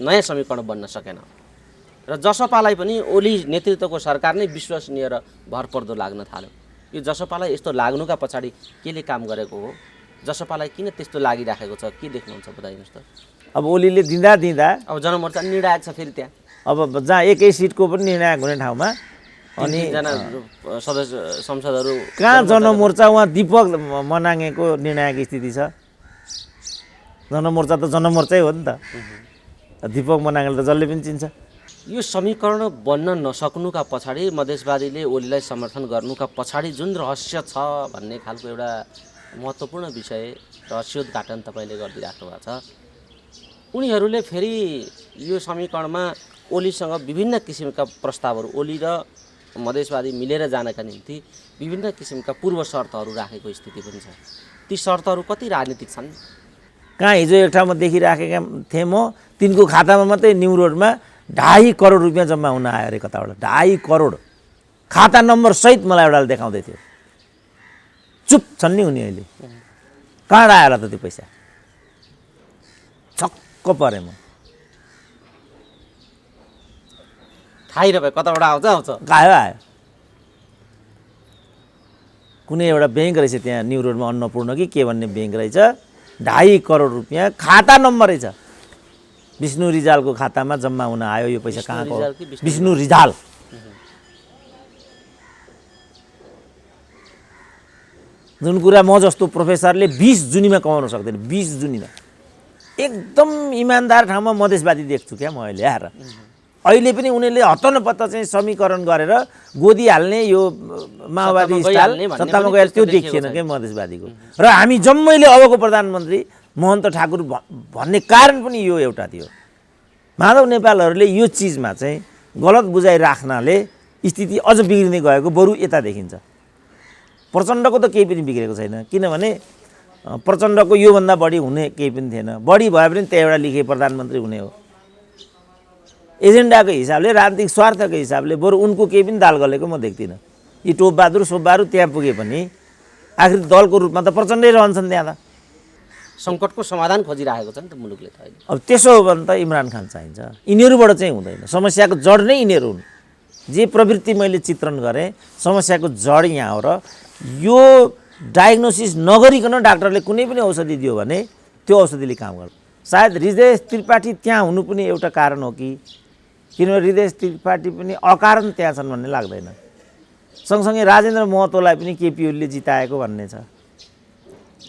नयाँ समीकरण बन्न सकेन र जसपालाई पनि ओली नेतृत्वको सरकार नै विश्वसनीय र भरपर्दो लाग्न थाल्यो। यो जसपालाई यस्तो लाग्नुका पछाडि केले काम गरेको हो, जसपालाई किन त्यस्तो लागिराखेको छ, के देख्नुहुन्छ बताइदिनुहोस् त। अब ओलीले दिँदा अब जनमोर्चा निर्णायक छ फेरि त्यहाँ, अब जहाँ एकै सिटको पनि निर्णायक हुने ठाउँमा अनि तीनजना सदस्य संसदहरू कहाँ जनमोर्चा उहाँ दीपक मनाङेको निर्णायक स्थिति छ। जनमोर्चा त जनमोर्चै हो नि त, दीपक मनाङले त जसले पनि चिन्छ। यो समीकरण बन्न नसक्नुका पछाडि मधेसवादीले ओलीलाई समर्थन गर्नुका पछाडि जुन रहस्य छ भन्ने खालको एउटा महत्त्वपूर्ण विषय रहस्योद्घाटन तपाईँले गरिदिइराख्नु भएको छ। उनीहरूले फेरि यो समीकरणमा ओलीसँग विभिन्न किसिमका प्रस्तावहरू, ओली र मधेसवादी मिलेर जानका निम्ति विभिन्न किसिमका पूर्व शर्तहरू राखेको स्थिति पनि छ। ती शर्तहरू कति राजनीतिक छन्? कहाँ हिजो एक ठाउँमा देखिराखेका थिएँ म, तिनको खातामा मात्रै न्यु रोडमा 2.5 करोड रुपियाँ जम्मा हुन आयो अरे कताबाट। 2.5 करोड खाता नम्बर सहित मलाई एउटाले देखाउँदै थियो। चुप छन् नि उनी अहिले, कहाँ आयो र त त्यो पैसा? छक्क परेँ म। थाहै नभए कताबाट आउँछ आयो आयो। कुनै एउटा ब्याङ्क रहेछ त्यहाँ न्यु रोडमा, अन्नपूर्ण कि के भन्ने ब्याङ्क रहेछ। 2.5 करोड रुपियाँ खाता नम्बरै छ। विष्णु रिजालको खातामा जम्मा हुन आयो यो पैसा। कहाँको? विष्णु रिजाल। जुन कुरा म जस्तो प्रोफेसरले 20 जुनीमा कमाउन सक्दैन। 20 जुनीमा एकदम इमान्दार ठाउँमा मधेसवादी देख्छु क्या म अहिले आएर। अहिले पनि उनीहरूले हत्तनपत्त चाहिँ समीकरण गरेर गोदी हाल्ने यो माओवादी स्टाइल सत्तामा गएर त्यो देखिएन क्या मधेसवादीको। र हामी जम्मैले अबको प्रधानमन्त्री महन्त ठाकुर भन्ने कारण पनि यो एउटा थियो। माधव नेपालहरूले यो चिजमा चाहिँ गलत बुझाइ राख्नाले स्थिति अझ बिग्रिँदै गएको बरु यता देखिन्छ। प्रचण्डको त केही पनि बिग्रेको छैन, किनभने प्रचण्डको योभन्दा बढी हुने केही पनि थिएन। बढी भए पनि त्यहाँ एउटा लेखे प्रधानमन्त्री हुने हो। एजेन्डाको हिसाबले, राजनीतिक स्वार्थको हिसाबले बरु उनको केही पनि दाल गलेको म देख्दिनँ। यी टोपबहादुर सोपबहादुर त्यहाँ पुगे पनि आखिर दलको रूपमा त प्रचण्डै रहन्छन् त्यहाँ त। सङ्कटको समाधान खोजिरहेको छ नि त मुलुकले त अहिले। अब त्यसो हो भने त इमरान खान चाहिन्छ। यिनीहरूबाट चाहिँ हुँदैन। समस्याको जड नै यिनीहरू हुन्। जे प्रवृत्ति मैले चित्रण गरेँ, समस्याको जड यहाँ हो। र यो डायग्नोसिस नगरिकन डाक्टरले कुनै पनि औषधि दियो भने त्यो औषधिले काम गर्छ। सायद हृदय त्रिपाठी त्यहाँ हुनु पनि एउटा कारण हो कि, किनभने हृदय त्रिपाठी पनि अकारण त्यहाँ छन् भन्ने लाग्दैन। सँगसँगै राजेन्द्र महतोलाई पनि केपी ओलीले जिताएको भन्ने छ।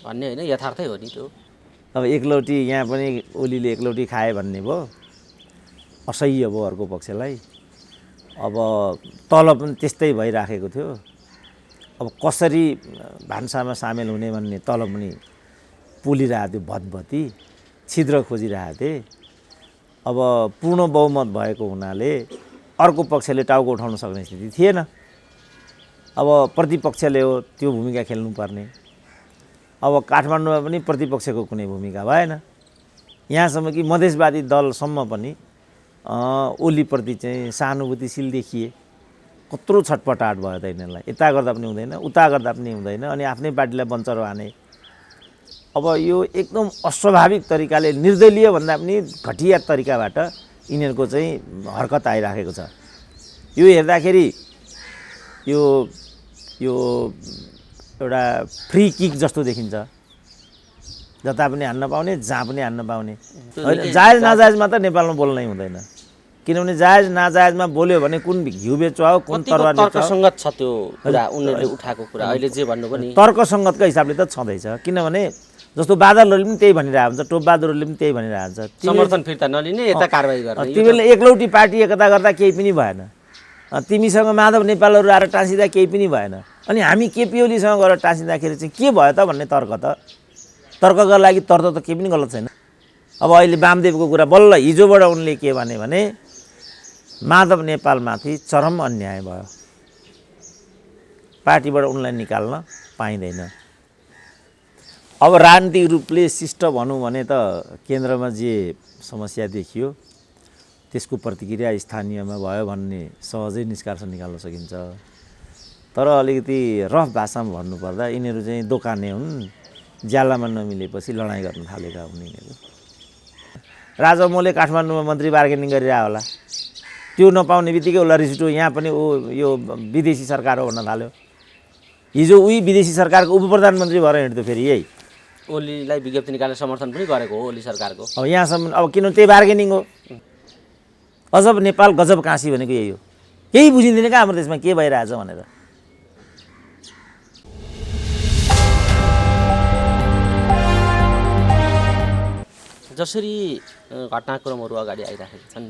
भन्ने होइन, यथार्थै हो नि त्यो। अब एकलौटी यहाँ पनि ओलीले एकलौटी खाए भन्ने भयो, असह्य भयो अर्को पक्षलाई। अब तल पनि त्यस्तै भइराखेको थियो। अब कसरी भान्सामा सामेल हुने भन्ने तल पनि पोलिरहेको थियो, भतभती छिद्र खोजिरहेको थिए। अब पूर्ण बहुमत भएको हुनाले अर्को पक्षले टाउको उठाउन सक्ने स्थिति थिएन। अब प्रतिपक्षले हो त्यो भूमिका खेल्नुपर्ने। अब काठमाडौँमा पनि प्रतिपक्षको कुनै भूमिका भएन। यहाँसम्म कि मधेसवादी दलसम्म पनि ओलीप्रति चाहिँ सहानुभूतिशील देखिए। कत्रो छटपटाट भयो त यिनीहरूलाई। यता गर्दा पनि हुँदैन, उता गर्दा पनि हुँदैन, अनि आफ्नै पार्टीलाई बन्चरो हाने। अब यो एकदम अस्वाभाविक तरिकाले, निर्दलीय भन्दा पनि घटिया तरिकाबाट यिनीहरूको चाहिँ हरकत आइराखेको छ। यो हेर्दाखेरि यो यो एउटा फ्री किक जस्तो देखिन्छ। जता पनि हान्न पाउने, जहाँ पनि हान्न पाउने। होइन, जायज नाजायजमा त नेपालमा बोल्नै हुँदैन। किनभने जायज नाजायजमा बोल्यो भने कुन घिउ बेचुवा हो, कुन तरवार बेचुवा हो। तर्कसङ्गत छ त्यो कुरा, उनीहरूले उठाएको कुरा। अहिले जे भन्नु पनि तर्कसङ्गतको हिसाबले त छँदैछ। किनभने जस्तो बादलहरूले पनि त्यही भनिरहेको हुन्छ, टोपबहादुरहरूले पनि त्यही भनिरहेको हुन्छ। समर्थन फिर्ता नलिने, यता कारबाही गर्ने। तिमीले एकलौटी पार्टी एकता गर्दा केही पनि भएन। तिमीसँग माधव नेपालहरू आएर टाँसिँदा केही पनि भएन। अनि हामी केपी ओलीसँग गएर टाँसिँदाखेरि चाहिँ के भयो त भन्ने तर्क त, तर्कका लागि तर्क त केही पनि गलत छैन। अब अहिले वामदेवको कुरा बल्ल हिजोबाट उनले के भने माधव नेपालमाथि चरम अन्याय भयो, पार्टीबाट उनलाई निकाल्न पाइँदैन। अब राजनीतिक रूपले शिष्ट भनौँ भने त केन्द्रमा जे समस्या देखियो त्यसको प्रतिक्रिया स्थानीयमा भयो भन्ने सहजै निष्कर्ष निकाल्न सकिन्छ। तर अलिकति रफ भाषामा भन्नुपर्दा यिनीहरू चाहिँ दोकाने हुन्, ज्यालामा नमिलेपछि लडाइँ गर्न थालेका हुन् यिनीहरू। राजा मोले काठमाडौँमा मन्त्री बार्गेनिङ गरिरहेको होला, त्यो नपाउने बित्तिकै उसलाई रिस उठ्यो, यहाँ पनि यो विदेशी सरकार हो भन्न थाल्यो। हिजो उही विदेशी सरकारको उप प्रधानमन्त्री भएर हिँड्थ्यो फेरि यही। ओलीलाई विज्ञप्ति निकालेर समर्थन पनि गरेको हो ओली सरकारको। अब यहाँसम्म अब किन त्यही बार्गेनिङ हो। अजब नेपाल गजब काँसी भनेको यही हो। केही बुझिँदैन क्या हाम्रो देशमा के भइरहेछ भनेर। जसरी घटनाक्रमहरू अगाडि आइरहेका छन्,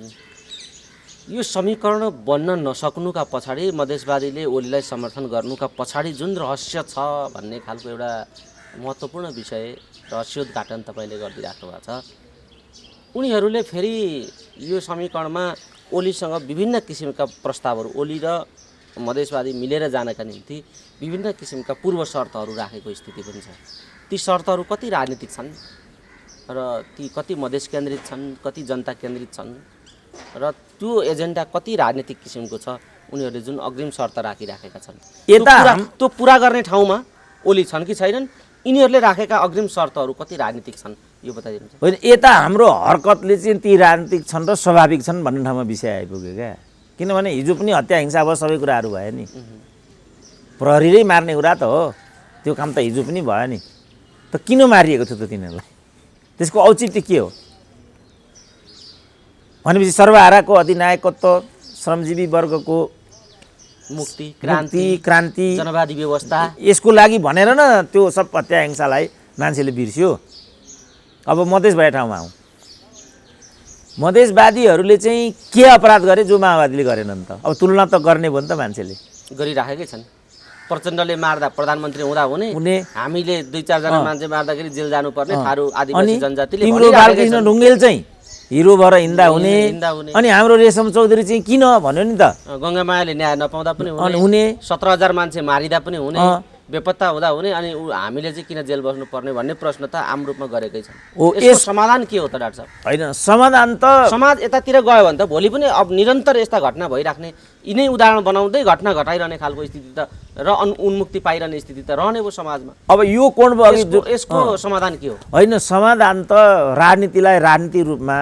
यो समीकरण बन्न नसक्नुका पछाडि मधेसवादीले ओलीलाई समर्थन गर्नुका पछाडि जुन रहस्य छ भन्ने खालको एउटा महत्त्वपूर्ण विषय रहस्योद्घाटन तपाईँले गरिदिइराख्नु भएको छ। उनीहरूले फेरि यो समीकरणमा ओलीसँग विभिन्न किसिमका प्रस्तावहरू, ओली र मधेसवादी मिलेर जानका निम्ति विभिन्न किसिमका पूर्व शर्तहरू राखेको स्थिति पनि छ। ती शर्तहरू कति राजनीतिक छन् र ती कति मधेस केन्द्रित छन्, कति जनता केन्द्रित छन् र त्यो एजेन्डा कति राजनीतिक किसिमको छ, उनीहरूले जुन अग्रिम शर्त राखिराखेका छन् त्यो पुरा गर्ने ठाउँमा ओली छन् कि छैनन्, यिनीहरूले राखेका अग्रिम शर्तहरू कति राजनीतिक छन् यो बताइदिनुहुन्छ। होइन, यता हाम्रो हरकतले चाहिँ ती राजनीतिक छन् र स्वाभाविक छन् भन्ने ठाउँमा विषय आइपुग्यो क्या। किनभने हिजो पनि हत्या हिंसा अब सबै कुराहरू भयो नि, प्रहरीले मार्ने कुरा त हो, त्यो काम त हिजो पनि भयो नि। त किन मारिएको थियो त तिनीहरूलाई, त्यसको औचित्य के हो भनेपछि सर्वहाराको अधिनायकत्व, श्रमजीवी वर्गको मुक्ति, क्रान्ति, जनवादी व्यवस्था, यसको लागि भनेर न त्यो सब हत्या हिंसालाई मान्छेले बिर्स्यो। अब मधेस भए ठाउँमा आउँ, मधेसवादीहरूले चाहिँ के अपराध गरे जो माओवादीले गरेनन् त? अब तुलना त गर्ने भयो नि त, मान्छेले गरिराखेकै छन्। प्रचण्डले मार्दा प्रधानमन्त्री हुँदा हुने, हामीले 2-4 जना मान्छे मार्दाखेरि जेल जानुपर्ने थारू आदिवासी जनजातिले। तिम्रो बालकृष्ण ढुङ्गेल चाहिँ हिरो भएर हिँड्दा हुने, अनि हाम्रो रेशम चौधरी चाहिँ किन भन्यो नि त, गङ्गामायाले न्याय नपाउँदा पनि हुने, 17,000 मान्छे मारिदा पनि हुने, बेपत्ता हुँदा हुने, अनि हामीले चाहिँ किन जेल बस्नुपर्ने भन्ने प्रश्न त आम रूपमा गरेकै छ। यसको समाधान के हो त डाक्टर साहब? होइन, समाधान त समाज यतातिर गयो भने त भोलि पनि अब निरन्तर यस्ता घटना भइराख्ने, यिनै उदाहरण बनाउँदै घटना घटाइरहने खालको स्थिति त र उन्मुक्ति पाइरहने स्थिति त रहने भयो समाजमा। अब यो कोणमा यसको समाधान के हो? होइन, समाधान त राजनीतिलाई राजनीतिक रूपमा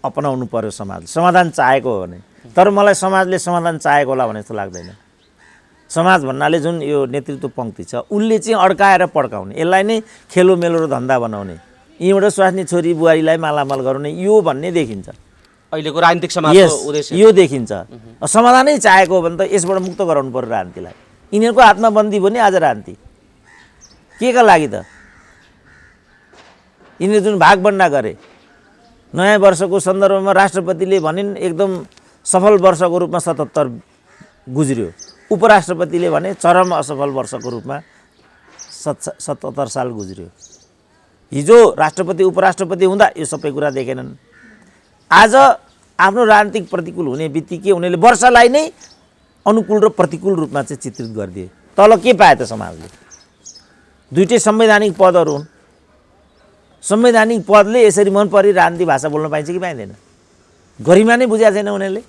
अपनाउनु पर्यो समाजले, समाधान चाहेको हो भने। तर मलाई समाजले समाधान चाहेको होला भने जस्तो लाग्दैन। समाज भन्नाले जुन यो नेतृत्व पङ्क्ति छ, उसले चाहिँ अड्काएर पड्काउने, यसलाई नै खेलोमेलो र धन्दा बनाउने, यहीँबाट स्वास्नी छोरी बुहारीलाई मालामाल गराउने, यो भन्ने देखिन्छ अहिलेको राजनीतिक समाजको उद्देश्य। यो देखिन्छ। समाधानै चाहेको हो भने त यसबाट मुक्त गराउनु पर्यो राजनीतिलाई। यिनीहरूको हातमा बन्दी पनि आज राजनीति के का लागि त? यिनीहरूले जुन भागभन्डा गरे, नयाँ वर्षको सन्दर्भमा राष्ट्रपतिले भनिन् एकदम सफल वर्षको रूपमा 77 गुज्रियो, उपराष्ट्रपतिले भने चरम असफल वर्षको रूपमा 77 साल गुज्रियो। हिजो राष्ट्रपति उपराष्ट्रपति हुँदा यो सबै कुरा देखेनन्। आज आफ्नो राजनीतिक प्रतिकूल हुने बित्तिकै उनीहरूले वर्षलाई नै अनुकूल र प्रतिकूल रूपमा चाहिँ चित्रित गरिदिए। तल के पाए त समाजले? दुईटै संवैधानिक पदहरू हुन्। संवैधानिक पदले यसरी मन परी राजनीतिक भाषा बोल्न पाइन्छ कि पाइँदैन? गरिमा नै बुझाएको छैन उनीहरूले।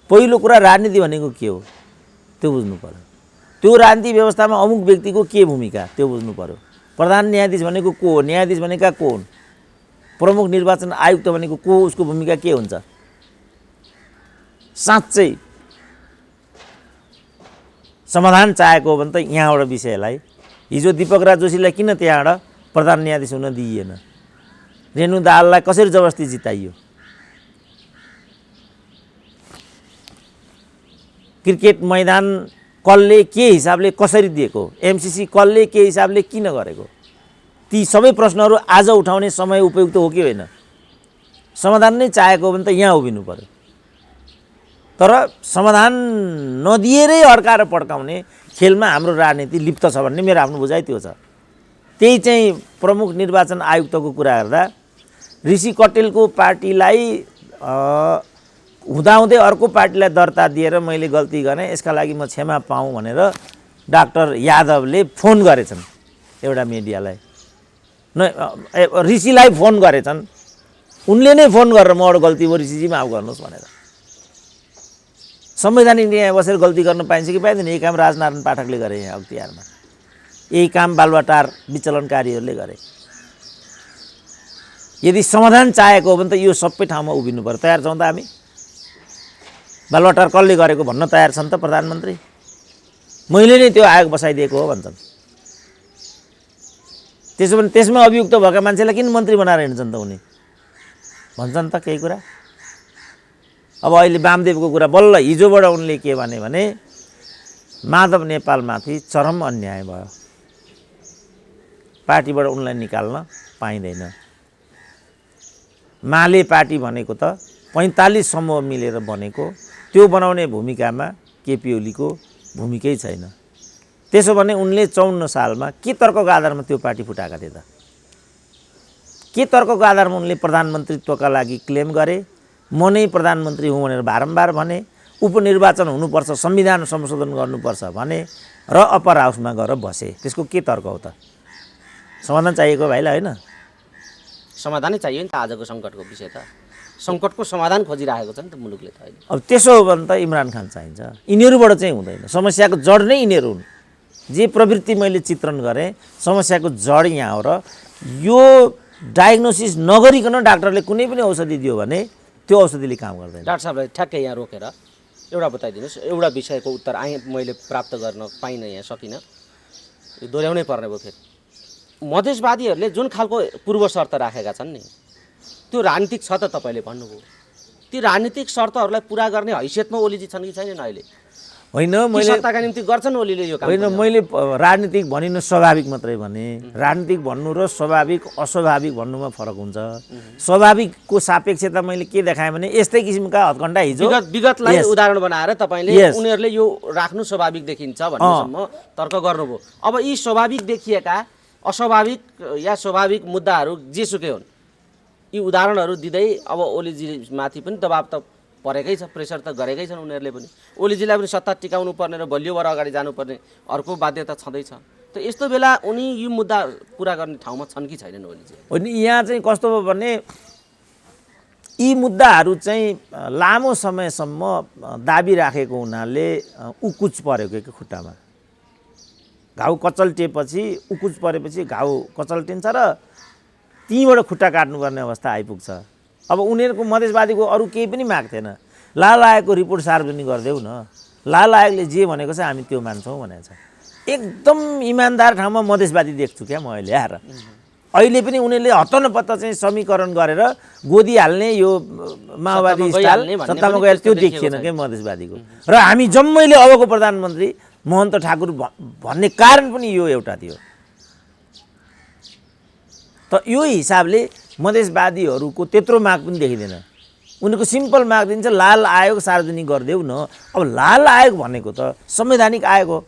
पहिलो कुरा राजनीति भनेको के हो त्यो बुझ्नु पर्यो। त्यो राजनीतिक व्यवस्थामा अमुक व्यक्तिको के भूमिका त्यो बुझ्नु पर्यो। प्रधान न्यायाधीश भनेको को हो, न्यायाधीश भनेका को हुन्, प्रमुख निर्वाचन आयुक्त भनेको को, उसको भूमिका के हुन्छ? साँच्चै समाधान चाहेको हो भने त यहाँबाट विषयलाई, हिजो दीपक राज जोशीलाई किन त्यहाँबाट प्रधान न्यायाधीश हुन दिइएन? रेणु दाहाललाई कसरी जबरजस्ती जिताइयो? क्रिकेट मैदान कसले के हिसाबले कसरी दिएको? एमसीसी कसले के हिसाबले किन गरेको? ती सबै प्रश्नहरू आज उठाउने समय उपयुक्त हो कि होइन? समाधान नै चाहेको हो भने त यहाँ उभिनु पर्यो। तर समाधान नदिएरै अड्काएर पड्काउने खेलमा हाम्रो राजनीति लिप्त छ भन्ने मेरो आफ्नो बुझाइ त्यो छ। त्यही चाहिँ प्रमुख निर्वाचन आयुक्तको कुरा गर्दा ऋषि कटेलको पार्टीलाई हुँदाहुँदै अर्को पार्टीलाई दर्ता दिएर मैले गल्ती गरेँ, यसका लागि म क्षमा पाऊँ भनेर डाक्टर यादवले फोन गरेछन् एउटा मिडियालाई। ऋषिलाई फोन गरेछन्, उनले नै फोन गरेर मबाट गल्ती भयो ऋषिजी माफ गर्नुहोस् भनेर। संवैधानिक न्याय बसेर गल्ती गर्न पाइन्छ कि पाइँदैन? यही काम राजनारायण पाठकले गरे यहाँ अख्तियारमा, यही काम बालुवाटार विचलनकारीहरूले गरे। यदि समाधान चाहेको हो भने त यो सबै ठाउँमा उभिनु पर्यो। तयार छौँ त हामी? बालुवाटार कसले गरेको भन्न तयार छन् त प्रधानमन्त्री? मैले नै त्यो आयोग बसाइदिएको हो भन्छन्। त्यसो भने त्यसमा अभियुक्त भएका मान्छेलाई किन मन्त्री बनाएर हिँड्छन् त उनी? भन्छन् त केही कुरा? अब अहिले वामदेवको कुरा बल्ल हिजोबाट उनले के भने माधव नेपालमाथि चरम अन्याय भयो, पार्टीबाट उनलाई निकाल्न पाइँदैन। माले पार्टी भनेको त 45 समूह मिलेर बनेको, त्यो बनाउने भूमिकामा केपी ओलीको भूमिकै छैन। त्यसो भने उनले 54 सालमा के तर्कको आधारमा त्यो पार्टी फुटाएका थिए त? के तर्कको आधारमा उनले प्रधानमन्त्रीत्वका लागि क्लेम गरे? म नै प्रधानमन्त्री हुँ भनेर बारम्बार भने, उपनिर्वाचन हुनुपर्छ, संविधान संशोधन गर्नुपर्छ भने र अप्पर हाउसमा गएर बसे। त्यसको के तर्क हो त? समाधान चाहिएको भाइलाई होइन? समाधानै चाहियो नि त। आजको सङ्कटको विषय त सङ्कटको समाधान खोजिरहेको छ नि त मुलुकले त अहिले। अब त्यसो हो भने त इमरान खान चाहिन्छ। यिनीहरूबाट चाहिँ हुँदैन। समस्याको जड नै यिनीहरू हुन्। जे प्रवृत्ति मैले चित्रण गरेँ, समस्याको जड यहाँ हो र यो डायग्नोसिस नगरिकन डाक्टरले कुनै पनि औषधि दियो भने त्यो औषधिले काम गर्दैन। डाक्टर साहबलाई ठ्याक्कै यहाँ रोकेर एउटा बताइदिनुहोस्, एउटा विषयको उत्तर मैले प्राप्त गर्न पाइनँ, यहाँ सकिनँ, यो दोहोऱ्याउनै पर्ने भयो फेरि। मधेसवादीहरूले जुन खालको पूर्व शर्त राखेका छन् नि, त्यो राजनीतिक छ त? तपाईँले भन्नुभयो ती राजनीतिक शर्तहरूलाई पुरा गर्ने हैसियतमा ओलीजी छन् कि छैनन् अहिले? होइन, मैले सत्ताका निम्ति गर्छन् ओलीले यो काम? होइन, मैले राजनीतिक भनिनु स्वाभाविक मात्रै भने। राजनीतिक भन्नु र स्वाभाविक अस्वाभाविक भन्नुमा फरक हुन्छ। स्वाभाविकको सापेक्षता मैले के देखाएँ भने यस्तै किसिमका हत्कण्डा हिजो विगतलाई उदाहरण बनाएर तपाईँले उनीहरूले यो राख्नु स्वाभाविक देखिन्छ भन्नेसम्म तर्क गर्नुभयो। अब यी स्वाभाविक देखिएका अस्वाभाविक या स्वाभाविक मुद्दाहरू जेसुकै हुन्, यी उदाहरणहरू दिँदै अब ओलीजी माथि पनि दबाब त परेकै छ, प्रेसर त गरेकै छन् उनीहरूले पनि। ओलीजीलाई पनि सत्ता टिकाउनु पर्ने र बलियो भएर अगाडि जानुपर्ने अर्को बाध्यता छँदैछ। त यस्तो बेला उनी यो मुद्दा पुरा गर्ने ठाउँमा छन् कि छैनन् ओलीजी? होइन, यहाँ चाहिँ कस्तो भयो भने यी मुद्दाहरू चाहिँ लामो समयसम्म दाबी राखेको हुनाले उकुच परेको के खुट्टामा घाउ कचल्टिएपछि, उकुच परेपछि घाउ कचल्टिन्छ र तीबाट खुट्टा काट्नुपर्ने अवस्था आइपुग्छ। अब उनीहरूको मधेसवादीको अरू केही पनि माग थिएन। लाल आयोगको रिपोर्ट सार्वजनिक गरिदेऊ न, लाल आयोगले जे भनेको छ हामी त्यो मान्छौँ भनेको छ। एकदम इमान्दार ठाउँमा मधेसवादी देख्छु क्या म अहिले आएर। अहिले पनि उनीहरूले हत्तनपत्त चाहिँ समीकरण गरेर गोदी हाल्ने यो माओवादी स्टाइल सत्तामा गएर त्यो देखिएन क्या मधेसवादीको। र हामी जम्मैले अबको प्रधानमन्त्री महन्त ठाकुर भन्ने कारण पनि यो एउटा थियो। त यो हिसाबले मधेसवादीहरूको त्यत्रो माग पनि देखिँदैन। उनीहरूको सिम्पल माग दिन्छ लाल आयोग सार्वजनिक गरिदेऊ न। अब लाल आयोग भनेको त संवैधानिक आयोग हो,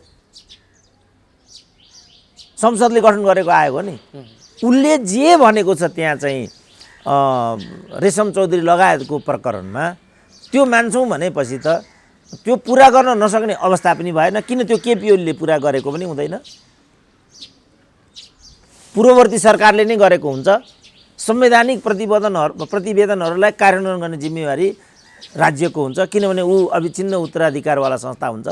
संसदले गठन गरेको आयोग हो नि। उसले जे भनेको छ त्यहाँ चाहिँ रेशम चौधरी लगायतको प्रकरणमा त्यो मान्छौँ भनेपछि त त्यो पुरा गर्न नसक्ने अवस्था पनि भएन। किन त्यो केपी ओलीले पुरा गरेको पनि हुँदैन, पूर्ववर्ती सरकारले नै गरेको हुन्छ। संवैधानिक प्रतिवेदनहरूलाई कार्यान्वयन गर्ने जिम्मेवारी राज्यको हुन्छ, किनभने ऊ अविच्छिन्न उत्तराधिकारवाला संस्था हुन्छ।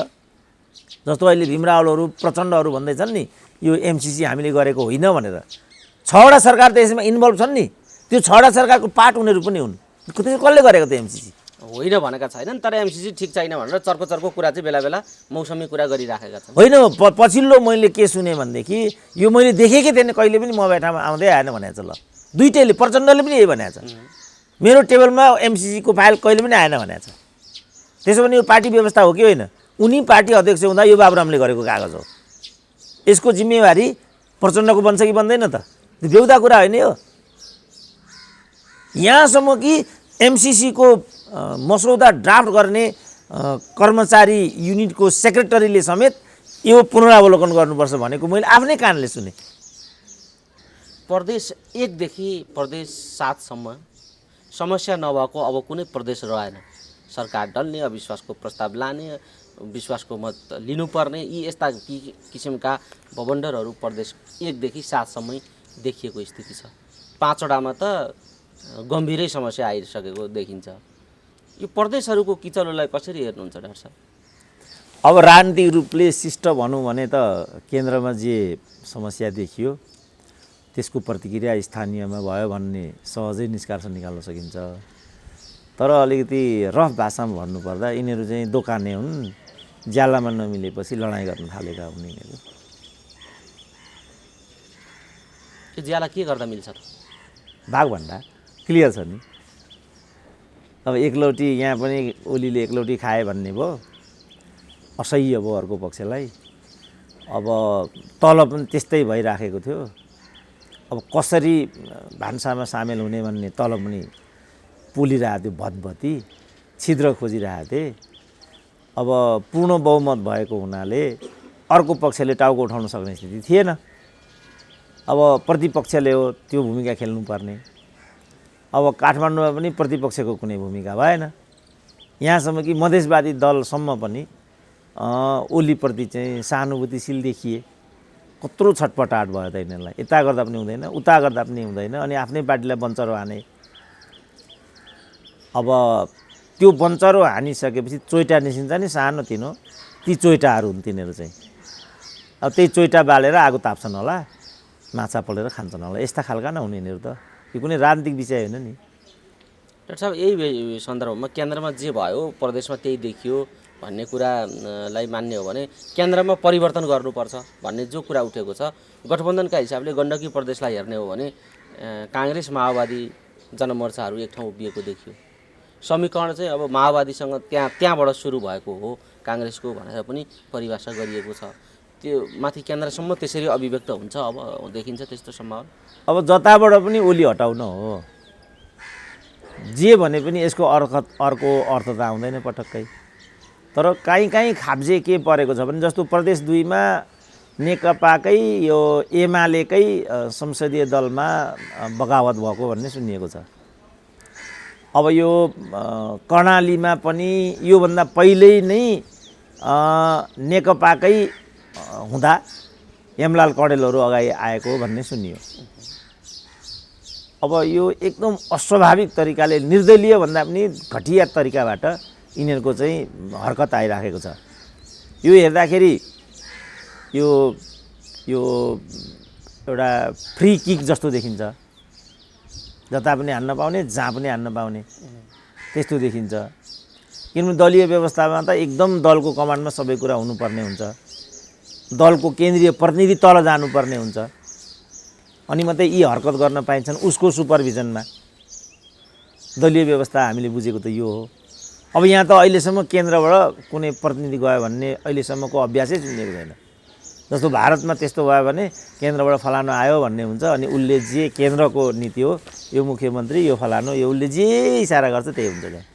जस्तो अहिले भीमरावलहरू प्रचण्डहरू भन्दैछन् नि यो एमसिसी हामीले गरेको होइन भनेर। 6वटा सरकार त यसमा इन्भल्भ छन् नि, त्यो 6वटा सरकारको पार्ट उनीहरू पनि हुन्। त्यसो कसले गरेको त एमसिसी? होइन भनेका छैनन्, तर एमसिसी ठिक छैन भनेर चर्को चर्को कुरा चाहिँ बेला बेला मौसमी कुरा गरिराखेका छन्। होइन, पछिल्लो मैले के सुने भनेदेखि यो मैले देखेकै थिएन कहिले पनि, म बैठामा आउँदै आएन भनेको छ। ल दुइटैले, प्रचण्डले पनि यही भनेको छ, मेरो टेबलमा एमसिसीको फाइल कहिले पनि आएन भनेको छ। त्यसो भने यो पार्टी व्यवस्था हो कि होइन? उनी पार्टी अध्यक्ष हुँदा यो बाबुरामले गरेको कागज हो। यसको जिम्मेवारी प्रचण्डको बन्छ कि बन्दैन त? त्यो बेहुदा कुरा होइन यो। यहाँसम्म कि एमसिसीको मसौदा ड्राफ्ट गर्ने कर्मचारी युनिटको सेक्रेटरीले समेत यो पुनरावलोकन गर्नुपर्छ भनेको मैले आफ्नै कानले सुने। प्रदेश 1 देखि प्रदेश 7 सम्म समस्या नभएको अब कुनै प्रदेश रहेन। सरकार डल्ने, अविश्वासको प्रस्ताव लाने, विश्वासको मत लिनुपर्ने, यी यस्ता किसिमका भवन्डरहरू प्रदेश 1 देखि 7 सम्मै देखिएको स्थिति छ। 5वटामा त गम्भीरै समस्या आइसकेको देखिन्छ। यो प्रदेशहरूको किचलोलाई कसरी हेर्नुहुन्छ डाक्टर साहब? अब राजनीतिक रूपले शिष्ट भनौँ भने त केन्द्रमा जे समस्या देखियो त्यसको प्रतिक्रिया स्थानीयमा भयो भन्ने सहजै निष्कर्ष निकाल्न सकिन्छ। तर अलिकति रफ भाषामा भन्नुपर्दा यिनीहरू चाहिँ दोकाने हुन्, ज्यालामा नमिलेपछि लडाइँ गर्न थालेका हुन् यिनीहरू। त्यो ज्याला के गर्दा मिल्छ त? भागभन्डा क्लियर छ नि। अब एकलौटी यहाँ पनि ओलीले एकलौटी खाए भन्ने भयो, असह्य भयो अर्को पक्षलाई। अब तल पनि त्यस्तै भइराखेको थियो। अब कसरी भान्सामा सामेल हुने भन्ने तल पनि पोलिरहेको थियो, भतभती छिद्र खोजिरहेको थिए। अब पूर्ण बहुमत भएको हुनाले अर्को पक्षले टाउको उठाउन सक्ने स्थिति थिएन। अब प्रतिपक्षले हो त्यो भूमिका खेल्नुपर्ने। अब काठमाडौँमा पनि प्रतिपक्षको कुनै भूमिका भएन। यहाँसम्म कि मधेसवादी दलसम्म पनि ओलीप्रति चाहिँ सहानुभूतिशील देखिए। कत्रो छटपटाट भयो त यिनीहरूलाई, यता गर्दा पनि हुँदैन, उता गर्दा पनि हुँदैन, अनि आफ्नै पार्टीलाई बन्चरो हाने। अब त्यो बन्चरो हानिसकेपछि चोइटा निस्किन्छ नि सानो तिनो, ती चोइटाहरू हुन् तिनीहरू चाहिँ। अब त्यही चोइटा बालेर आगो ताप्छन् होला, माछा पलेर खान्छन् होला, यस्ता खालका न हुने यिनीहरू त। यो कुनै राजनीतिक विषय होइन नि। डाक्टर साहब, यही सन्दर्भमा केन्द्रमा जे भयो प्रदेशमा त्यही देखियो भन्ने कुरालाई मान्ने हो भने केन्द्रमा परिवर्तन गर्नुपर्छ भन्ने जो कुरा उठेको छ, गठबन्धनका हिसाबले गण्डकी प्रदेशलाई हेर्ने हो भने काङ्ग्रेस माओवादी जनमोर्चाहरू एक ठाउँ उभिएको देखियो। समीकरण चाहिँ अब माओवादीसँग त्यहाँबाट सुरु भएको हो काङ्ग्रेसको भनेर पनि परिभाषा गरिएको छ। त्यो माथि केन्द्रसम्म त्यसरी अभिव्यक्त हुन्छ अब देखिन्छ त्यस्तो सम्भावना। अब जताबाट पनि ओली हटाउन हो, जे भने पनि यसको अर्को अर्थ त आउँदैन पटक्कै। तर काहीँ खाब्जे के परेको छ भने जस्तो प्रदेश 2 मा नेकपाकै यो एमालेकै संसदीय दलमा बगावत भएको भन्ने सुनिएको छ। अब यो कर्णालीमा पनि योभन्दा पहिल्यै नै नेकपाकै हुँदा हेमलाल कडेलहरू अगाडि आएको भन्ने सुनियो। अब यो एकदम अस्वाभाविक तरिकाले, निर्दलीय भन्दा पनि घटिया तरिकाबाट यिनीहरूको चाहिँ हरकत आइराखेको छ। यो हेर्दाखेरि यो एउटा फ्री किक जस्तो देखिन्छ, जता पनि हान्न पाउने, जहाँ पनि हान्न पाउने त्यस्तो देखिन्छ। किनभने दलीय व्यवस्थामा त एकदम दलको कमान्डमा सबै कुरा हुनुपर्ने हुन्छ, दलको केन्द्रीय प्रतिनिधि तल जानुपर्ने हुन्छ, अनि मात्रै यी हरकत गर्न पाइन्छन् उसको सुपरभिजनमा। दलीय व्यवस्था हामीले बुझेको त यो हो। अब यहाँ त अहिलेसम्म केन्द्रबाट कुनै प्रतिनिधि गयो भन्ने अहिलेसम्मको अभ्यासै सुनिएको छैन। जस्तो भारतमा त्यस्तो भयो भने केन्द्रबाट फलानु आयो भन्ने हुन्छ, अनि उसले जे केन्द्रको नीति हो, यो मुख्यमन्त्री, यो फलानु, यो उसले जे इसारा गर्छ त्यही हुन्छ त्यहाँ।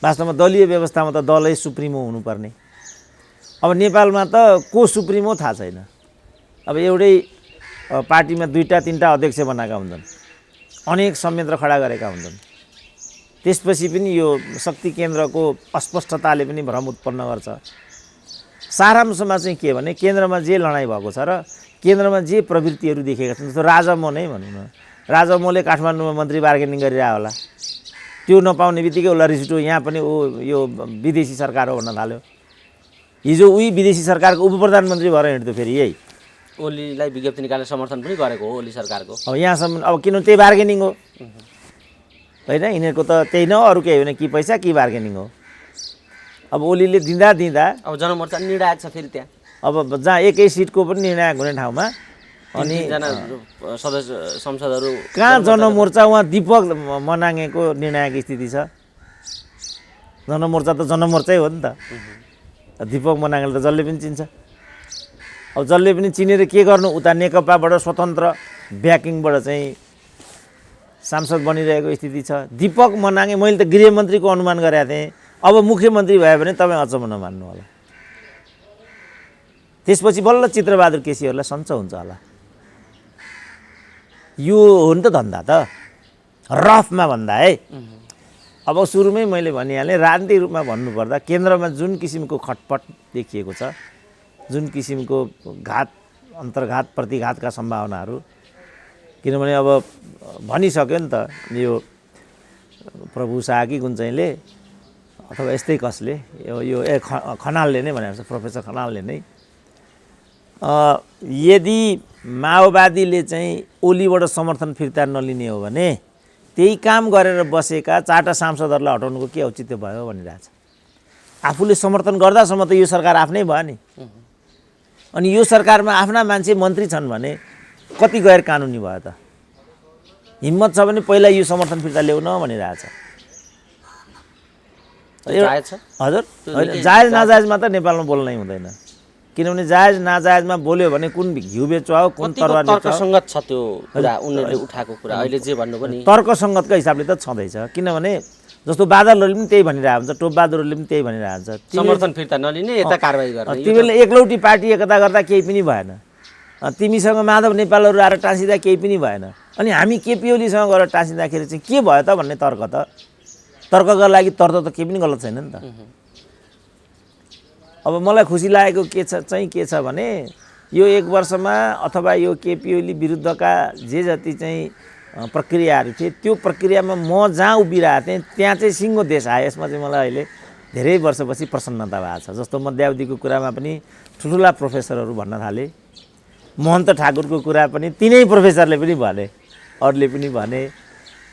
वास्तवमा दलीय व्यवस्थामा त दलै सुप्रिमो हुनुपर्ने। अब नेपालमा त को सुप्रिमो थाहा छैन। अब एउटै पार्टीमा 2-3टा अध्यक्ष बनाएका हुन्छन्, अनेक संयन्त्र खडा गरेका हुन्छन्। त्यसपछि पनि यो शक्ति केन्द्रको अस्पष्टताले पनि भ्रम उत्पन्न गर्छ। सारांशमा चाहिँ के भने केन्द्रमा जे लडाइँ भएको छ र केन्द्रमा जे प्रवृत्तिहरू देखेका छन्, जस्तो राजामो नै भनौँ न, राजामोले काठमाडौँमा मन्त्री बार्गेनिङ गरिरह होला, त्यो नपाउने बित्तिकै उसलाई रिस उठ्यो, यहाँ पनि यो विदेशी सरकार हो भन्न थाल्यो। हिजो उही विदेशी सरकारको उप प्रधानमन्त्री भएर हिँड्थ्यो फेरि यही ओलीलाई विज्ञप्ति निकालेर समर्थन पनि गरेको हो ओली सरकारको। अब यहाँसम्म अब किन त्यही बार्गेनिङ हो होइन, यिनीहरूको त त्यही न, अरू केही होइन, कि पैसा कि बार्गेनिङ हो। अब ओलीले दिँदा अब जनमोर्चा निर्णायक छ फेरि त्यहाँ, अब जहाँ एकै सिटको पनि निर्णायक हुने ठाउँमा अनि सदस्य संसदहरू कहाँ जनमोर्चा, उहाँ दीपक मनाङेको निर्णायक स्थिति छ। जनमोर्चा त जनमोर्चै हो नि त। दीपक मनाङले त जसले पनि चिन्छ। अब जसले पनि चिनेर के गर्नु, उता नेकपाबाट स्वतन्त्र ब्याकिङबाट चाहिँ सांसद बनिरहेको स्थिति छ। दीपक मनाङे मैले त गृहमन्त्रीको अनुमान गरेका थिएँ, अब मुख्यमन्त्री भयो भने तपाईँ अचम्म नमान्नु होला। त्यसपछि बल्ल चित्रबहादुर केसीहरूलाई सन्चो हुन्छ होला। यो हो नि त धन्दा त, रफमा भन्दा है। अब सुरुमै मैले भनिहालेँ, राजनीतिक रूपमा भन्नुपर्दा केन्द्रमा जुन किसिमको खटपट देखिएको छ, जुन किसिमको घात, अन्तर्घात, प्रतिघातका सम्भावनाहरू, किनभने अब भनिसक्यो नि त यो प्रभु शाह कि गुन्चैले अथवा यस्तै कसले यो खनालले नै भनेको छ, प्रोफेसर खनालले नै यदि माओवादीले चाहिँ ओलीबाट समर्थन फिर्ता नलिने हो भने त्यही काम गरेर बसेका 4टा सांसदहरूलाई हटाउनुको के औचित्य भयो भनिरहेछ। आफूले समर्थन गर्दासम्म त यो सरकार आफ्नै भयो नि। अनि यो सरकारमा आफ्ना मान्छे मन्त्री छन् भने कति गैर कानुनी भयो त। हिम्मत छ भने पहिला यो समर्थन फिर्ता ल्याउन भनिरहेछ। हजुर जायज नाजायजमा त नेपालमा बोल्नै हुँदैन, किनभने जायज नाजायजमा बोल्यो भने कुन घिउ बेचुवा हो, कुन तरवार तर्कसङ्गत छ त्यो कुरा उनीहरूले उठाएको कुरा। अहिले जे भन्नु पनि तर्कसङ्गतको हिसाबले त छँदैछ, किनभने जस्तो बादलहरूले पनि त्यही भनिरहेको हुन्छ, टोपबहादुरहरूले पनि त्यही भनिरहेको हुन्छ, समर्थन फिर्ता नलिने यता कारबाही गर्ने। तिमीले एकलौटी पार्टी एकता गर्दा केही पनि भएन, तिमीसँग माधव नेपालहरू आएर टाँसिँदा केही पनि भएन, अनि हामी केपी ओलीसँग गएर टाँसिँदाखेरि चाहिँ के भयो त भन्ने तर्कका लागि तर्क त केही पनि गलत छैन नि त। अब मलाई खुसी लागेको के छ भने यो 1 वर्षमा अथवा यो केपी ओली विरुद्धका जे जति चाहिँ प्रक्रियाहरू थिए त्यो प्रक्रियामा म जहाँ उभिरहेको थिएँ त्यहाँ चाहिँ सिङ्गो देश आयो। यसमा चाहिँ मलाई अहिले धेरै वर्षपछि प्रसन्नता भएको छ। जस्तो मध्यावधिको कुरामा पनि ठुल्ठुला प्रोफेसरहरू भन्न थाले, महन्त ठाकुरको कुरा पनि तिनै प्रोफेसरले पनि भने, अरूले पनि भने,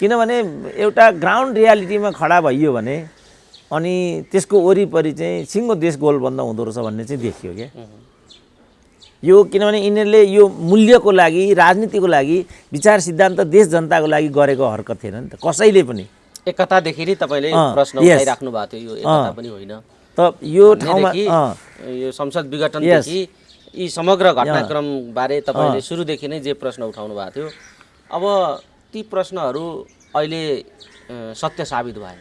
किनभने एउटा ग्राउन्ड रियालिटीमा खडा भइयो भने अनि त्यसको वरिपरि चाहिँ सिङ्गो देश गोलबन्द हुँदो रहेछ भन्ने चाहिँ देखियो क्या यो। किनभने यिनीहरूले यो मूल्यको लागि, राजनीतिको लागि, विचार सिद्धान्त देश जनताको लागि गरेको हरकत थिएन नि त कसैले पनि। एकतादेखि नै तपाईँले प्रश्न उठाइराख्नु भएको थियो, यो एकता पनि होइन त यो ठाउँमा यो संसद विघटनदेखि यी समग्र घटनाक्रम बारे तपाईँले सुरुदेखि नै जे प्रश्न उठाउनु भएको थियो, अब ती प्रश्नहरू अहिले सत्य साबित भए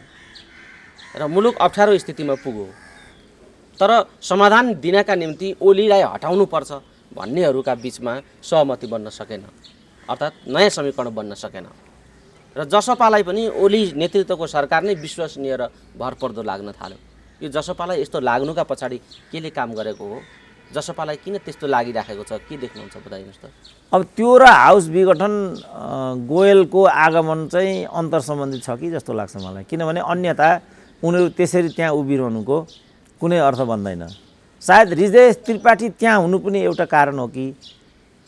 र मुलुक अप्ठ्यारो स्थितिमा पुग्यो। तर समाधान दिनका निम्ति ओलीलाई हटाउनु पर्छ भन्नेहरूका बिचमा सहमति बन्न सकेन, अर्थात् नयाँ समीकरण बन्न सकेन र जसपालाई पनि ओली नेतृत्वको सरकार नै विश्वसनीय र भरपर्दो लाग्न थाल्यो। यो जसपालाई यस्तो लाग्नुका पछाडि केले काम गरेको हो, जसपालाई किन त्यस्तो लागिराखेको छ, के देख्नुहुन्छ बताइदिनुहोस् त। अब त्यो र हाउस विघटन गोयलको आगमन चाहिँ अन्तर सम्बन्धित छ कि जस्तो लाग्छ मलाई, किनभने अन्यथा उनीहरू त्यसरी त्यहाँ उभिरहनुको कुनै अर्थ बन्दैन। सायद हृदय त्रिपाठी त्यहाँ हुनु पनि एउटा कारण हो कि,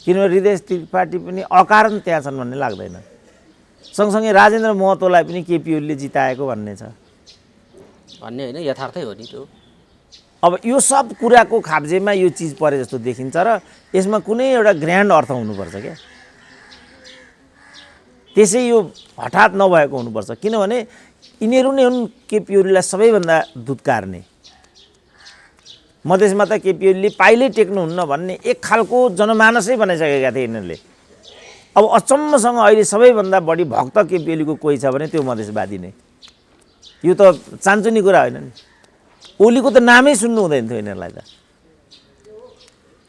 किनभने हृदय त्रिपाठी पनि अकारण त्यहाँ छन् भन्ने लाग्दैन। सँगसँगै राजेन्द्र महतोलाई पनि केपी ओलीले जिताएको भन्ने छ, भन्ने होइन यथार्थै हो नि त्यो। अब यो सब कुराको खाब्जेमा यो चिज परे जस्तो देखिन्छ र यसमा कुनै एउटा ग्रान्ड अर्थ हुनुपर्छ क्या, त्यसै यो हठात नभएको हुनुपर्छ। किनभने यिनीहरू नै हुन् केपी ओलीलाई सबैभन्दा धुत्कारने। मधेसमा त केपी ओलीले पाइलै टेक्नुहुन्न भन्ने एक खालको जनमानसै बनाइसकेका थिए यिनीहरूले। अब अचम्मसँग अहिले सबैभन्दा बढी भक्त केपी ओलीको कोही छ भने त्यो मधेसवादी नै। यो त चान्चुने कुरा होइन नि, ओलीको त नामै सुन्नु हुँदैन थियो यिनीहरूलाई त।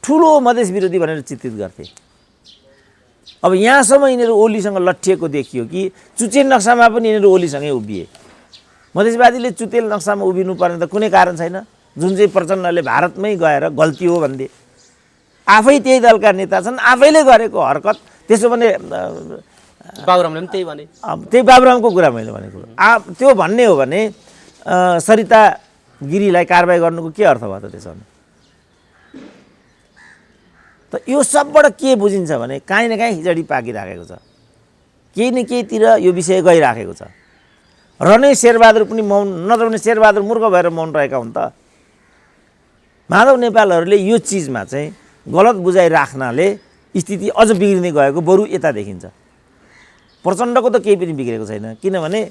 ठुलो मधेस विरोधी भनेर चित्रित गर्थे। अब यहाँसम्म यिनीहरू ओलीसँग लट्ठिएको देखियो कि चुचेल नक्सामा पनि यिनीहरू ओलीसँगै उभिए। मधेसवादीले चुतेल नक्सामा उभिनु पर्ने त कुनै कारण छैन, जुन चाहिँ प्रचण्डले भारतमै गएर गल्ती हो भन्थे। आफै त्यही दलका नेता छन्, आफैले गरेको हरकत। त्यसो भने बाबुरामले पनि त्यही भने, त्यही बाबुरामको कुरा मैले भनेको त्यो भन्ने हो भने सरिता गिरीलाई कारबाही गर्नुको के अर्थ भयो त त्यसो भने? त यो सबबाट के बुझिन्छ भने काहीँ न काहीँ खिचडी पाकिराखेको छ, केही न केहीतिर यो विषय गइराखेको छ। र नै शेरबहादुर पनि मौन, नत्र भने शेरबहादुर मूर्ख भएर मौन रहेका हुन् त। माधव नेपालहरूले यो चिजमा चाहिँ गलत बुझाइ राख्नाले स्थिति अझ बिग्रिँदै गएको बरु यता देखिन्छ। प्रचण्डको त केही पनि बिग्रेको छैन, किनभने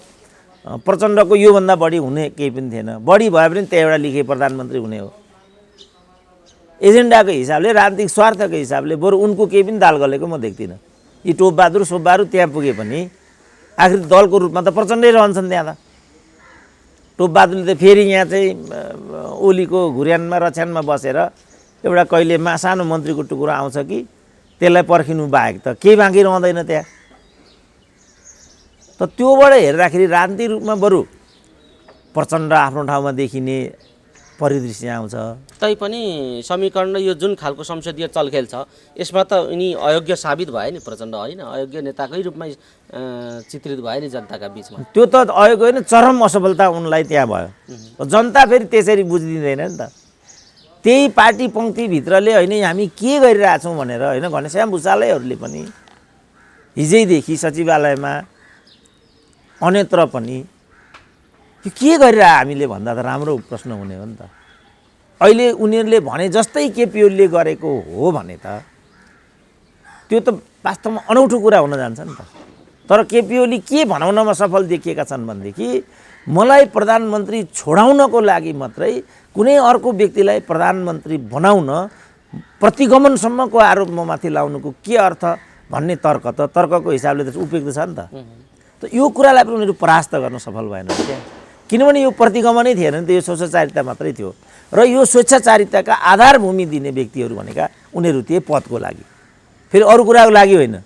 प्रचण्डको योभन्दा बढी हुने केही पनि थिएन। बढी भए पनि त्यहाँ एउटा लिखे प्रधानमन्त्री हुने हो। एजेन्डाको हिसाबले, राजनीतिक स्वार्थको हिसाबले बरु उनको केही पनि दाल गलेको म देख्दिनँ। यी टोपबहादुर सोपबहादुर त्यहाँ पुगे पनि आखिर दलको रूपमा त प्रचण्डै रहन्छन् त्यहाँ त। टोपबहादुरले त फेरि यहाँ चाहिँ ओलीको घुर्यानमा रछ्यानमा बसेर एउटा कहिले सानो मन्त्रीको टुक्रो आउँछ कि त्यसलाई पर्खिनु बाहेक त केही बाँकी रहँदैन त्यहाँ। त त्योबाट हेर्दाखेरि राजनीतिक रूपमा बरु प्रचण्ड आफ्नो ठाउँमा देखिने परिदृश्य आउँछ। तैपनि समीकरण यो जुन खालको संसदीय चलखेल छ यसमा त यिनी अयोग्य साबित भए नि प्रचण्ड, होइन अयोग्य नेताकै रूपमा चित्रित भए नि जनताका बिचमा। त्यो त अयोग्य होइन, चरम असफलता उनलाई त्यहाँ भयो। जनता फेरि त्यसरी बुझिदिँदैन नि त। त्यही पार्टी पङ्क्तिभित्रले होइन हामी के गरिरहेछौँ भनेर होइन घनश्याम भुषालैहरूले पनि हिजैदेखि सचिवालयमा अन्यत्र पनि यो के गरिरह हामीले भन्दा त राम्रो प्रश्न हुने हो नि त। अहिले उनीहरूले भने जस्तै केपी ओलीले गरेको हो भने त त्यो त वास्तवमा अनौठो कुरा हुन जान्छ नि त। तर केपी ओली के भनाउनमा सफल देखिएका छन् भनेदेखि मलाई प्रधानमन्त्री छोडाउनको लागि मात्रै कुनै अर्को व्यक्तिलाई प्रधानमन्त्री बनाउन प्रतिगमनसम्मको आरोप ममाथि लाउनुको के अर्थ भन्ने तर्कको हिसाबले त उपयुक्त छ नि त। त यो कुरालाई पनि उनीहरू परास्त गर्न सफल भएन क्या, किनभने यो प्रतिगमनै थिएन नि त, यो स्वेच्छाचारिता मात्रै थियो। र यो स्वेच्छाचारिताका आधारभूमि दिने व्यक्तिहरू भनेका उनीहरू थिए पदको लागि, फेरि अरू कुराको लागि होइन।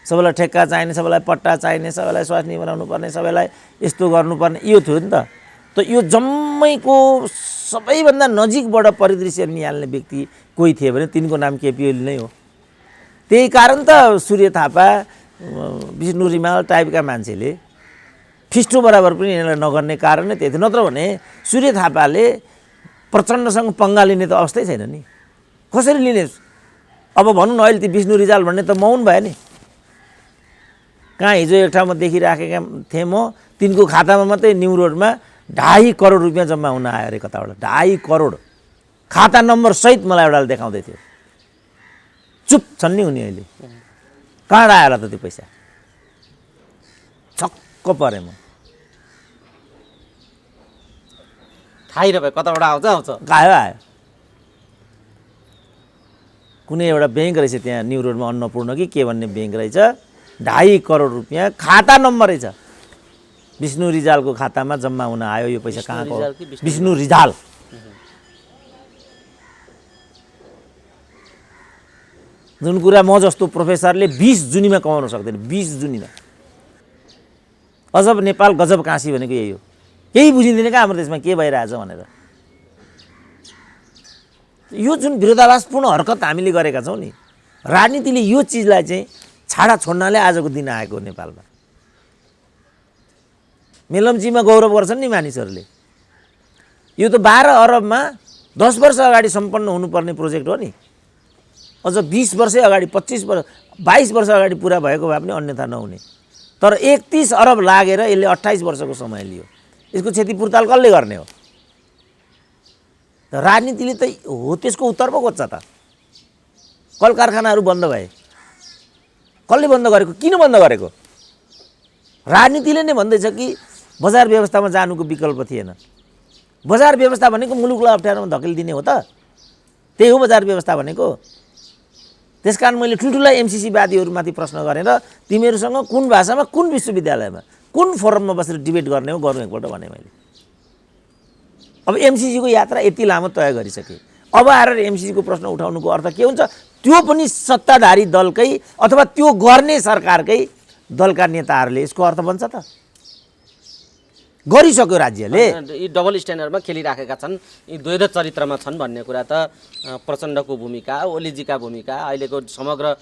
सबैलाई ठेक्का चाहिने, सबैलाई पट्टा चाहिने, सबैलाई स्वास्नी बनाउनु पर्ने, सबैलाई यस्तो गर्नुपर्ने, यो थियो नि त। त यो जम्मैको सबैभन्दा नजिकबाट परिदृश्य निहाल्ने व्यक्ति कोही थिए भने तिनको नाम केपी ओली नै हो। त्यही कारण त सूर्य थापा, विष्णु रिमाल टाइपका मान्छेले फिस्टो बराबर पनि यिनीहरूलाई नगर्ने कारण नै त्यही थियो। नत्र भने सूर्य थापाले प्रचण्डसँग पङ्गा लिने त अवस्थै छैन नि, कसरी लिने? अब भनौँ न अहिले ती विष्णु रिजाल भन्ने त मौन भयो नि। कहाँ हिजो एक ठाउँमा देखिराखेका थिएँ म, तिनको खातामा मात्रै न्यु रोडमा 2.5 करोड रुपियाँ जम्मा हुन आयो अरे कताबाट, 2.5 करोड खाता नम्बर सहित मलाई एउटाले देखाउँदै थियो। चुप छन् नि उनी अहिले, कहाँ आयो होला त त्यो पैसा? छक्क परेँ म। थाहै नभए कताबाट आउँछ आयो कुनै एउटा ब्याङ्क रहेछ त्यहाँ न्यु रोडमा, अन्नपूर्ण कि के भन्ने ब्याङ्क रहेछ, 2.5 करोड रुपियाँ खाता नम्बरै छ। विष्णु रिजालको खातामा जम्मा हुन आयो यो पैसा। कहाँको? विष्णु रिजाल। जुन कुरा म जस्तो प्रोफेसरले 20 जुनीमा कमाउन सक्दैन, 20 जुनीमा। अजब नेपाल गजब काशी भनेको यही हो। केही बुझिँदैन क्या हाम्रो देशमा के भइरहेछ भनेर। यो जुन विरोधाभासपूर्ण हरकत हामीले गरेका छौँ नि, राजनीतिले यो चिजलाई चाहिँ छाडा छोड्नाले आजको दिन आएको नेपालमा। मेलम्चीमा गौरव गर्छन् नि मानिसहरूले। यो त 12 अरबमा 10 वर्ष अगाडि सम्पन्न हुनुपर्ने प्रोजेक्ट हो नि। अझ 20 वर्षै अगाडि, 25 वर्ष, 22 वर्ष अगाडि पुरा भएको भए पनि अन्यथा नहुने। तर 31 अरब लागेर यसले 28 वर्षको समय लियो। यसको क्षतिपूर्ताल कसले गर्ने हो? राजनीतिले त हो त्यसको उत्तर पो खोज्छ त। कल कारखानाहरू बन्द भए, कसले बन्द गरेको? किन बन्द गरेको? राजनीतिले नै भन्दैछ कि बजार व्यवस्थामा जानुको विकल्प थिएन। बजार व्यवस्था भनेको मुलुकलाई अप्ठ्यारोमा धकेलिदिने हो त, त्यही हो बजार व्यवस्था भनेको। त्यसकारण मैले ठुल्ठुला एमसिसी वादीहरूमाथि प्रश्न गरेँ र तिमीहरूसँग कुन भाषामा, कुन विश्वविद्यालयमा, कुन फोरममा बसेर डिबेट गर्ने हो, गर्नु एकपल्ट भने मैले। अब एमसिसीको यात्रा यति लामो तय गरिसकेँ, अब आएर एमसिसीको प्रश्न उठाउनुको अर्थ के हुन्छ? त्यो पनि सत्ताधारी दलकै अथवा त्यो गर्ने सरकारकै दलका नेताहरूले यसको अर्थ बन्छ त? गरिसक्यो राज्यले। यी डबल स्ट्यान्डर्डमा खेलिराखेका छन्, यी द्वैध चरित्रमा छन् भन्ने कुरा त प्रचण्डको भूमिका, ओलीजीका भूमिका, अहिलेको समग्र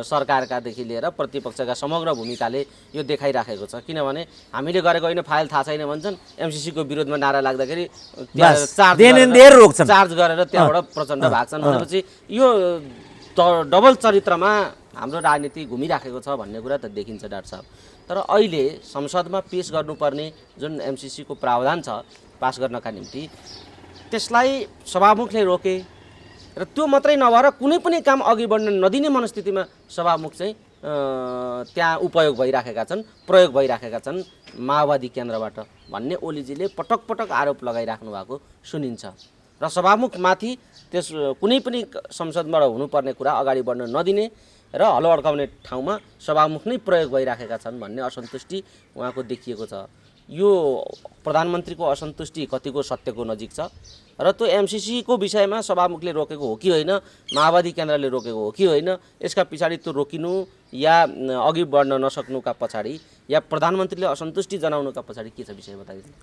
सरकारकादेखि लिएर प्रतिपक्षका समग्र भूमिकाले यो देखाइराखेको छ। किनभने हामीले गरेको होइन फाइल थाहा छैन भन्छन्, एमसिसीको विरोधमा नारा लाग्दाखेरि चार्ज गरेर त्यहाँबाट प्रचण्ड भाग्छन् भनेपछि यो डबल चरित्रमा हाम्रो राजनीति घुमिराखेको छ भन्ने कुरा त देखिन्छ डाक्टर साहब। तर अहिले संसदमा पेश गर्नुपर्ने जुन एमसिसीको प्रावधान छ पास गर्नका निम्ति, त्यसलाई सभामुखले रोके र त्यो मात्रै नभएर कुनै पनि काम अघि बढ्न नदिने मनस्थितिमा सभामुख चाहिँ त्यहाँ उपयोग भइराखेका छन्, प्रयोग भइराखेका छन् माओवादी केन्द्रबाट भन्ने ओलीजीले पटक पटक आरोप लगाइराख्नु भएको सुनिन्छ। र सभामुखमाथि त्यस कुनै पनि संसदबाट हुनुपर्ने कुरा अगाडि बढ्न नदिने र हलो अड्काउने ठाउँमा सभामुख नै प्रयोग भइराखेका छन् भन्ने असन्तुष्टि उहाँको देखिएको छ। यो प्रधानमन्त्रीको असन्तुष्टि कतिको सत्यको नजिक छ र त्यो एमसिसीको विषयमा सभामुखले रोकेको हो कि होइन, माओवादी केन्द्रले रोकेको हो कि होइन, यसका पछाडि त्यो रोकिनु या अघि बढ्न नसक्नुका पछाडि या प्रधानमन्त्रीले असन्तुष्टि जनाउनुका पछाडि के छ विषय बताइदिनु।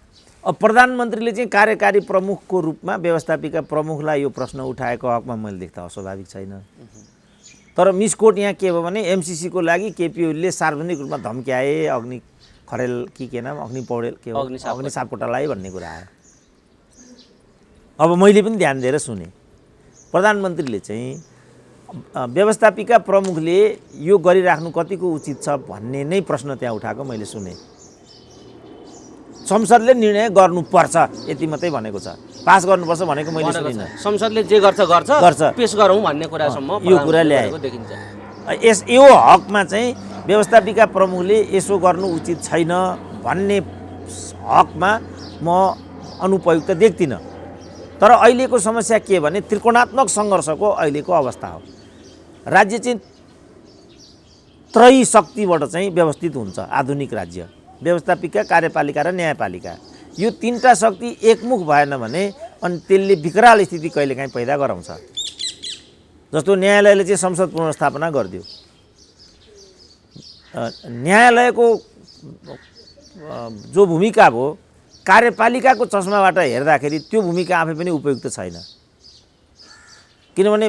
अब प्रधानमन्त्रीले चाहिँ कार्यकारी प्रमुखको रूपमा व्यवस्थापिका प्रमुखलाई यो प्रश्न उठाएको हकमा मैले देख्दा अस्वाभाविक छैन। तर मिसकोट यहाँ के भयो भने एमसिसीको लागि केपी ओलीले सार्वजनिक रूपमा धम्क्याए, अग्नि खरेल के नाम, अग्नि पौडेल के हो, अग्नि सापकोटालाई भन्ने कुरा आयो। अब मैले पनि ध्यान दिएर सुने, प्रधानमन्त्रीले चाहिँ व्यवस्थापिका प्रमुखले यो गरिराख्नु कतिको उचित छ भन्ने नै प्रश्न त्यहाँ उठाएको मैले सुने। संसदले निर्णय गर्नुपर्छ यति मात्रै भनेको छ, पास गर्नुपर्छ भनेको मैले सुनिनँ। संसदले जे गर्छ पेश गरौँ भन्ने कुरासम्म यो कुरा ल्याएको देखिन्छ। यो हकमा चाहिँ व्यवस्थापिका प्रमुखले यसो गर्नु उचित छैन भन्ने हकमा म अनुपयुक्त देख्दिनँ। तर अहिलेको समस्या के भने त्रिकोणात्मक सङ्घर्षको अहिलेको अवस्था हो। राज्य चाहिँ त्रयी शक्तिबाट चाहिँ व्यवस्थित हुन्छ। आधुनिक राज्य व्यवस्थापिका, कार्यपालिका र न्यायपालिका, यो तीनटा शक्ति एकमुख भएन भने अनि त्यसले विकराल स्थिति कहिलेकाहीँ पैदा गराउँछ। जस्तो न्यायालयले चाहिँ संसद पुनर्स्थापना गरिदियो, न्यायालयको जो भूमिका भयो कार्यपालिकाको चस्माबाट हेर्दाखेरि त्यो भूमिका आफै पनि उपयुक्त छैन। किनभने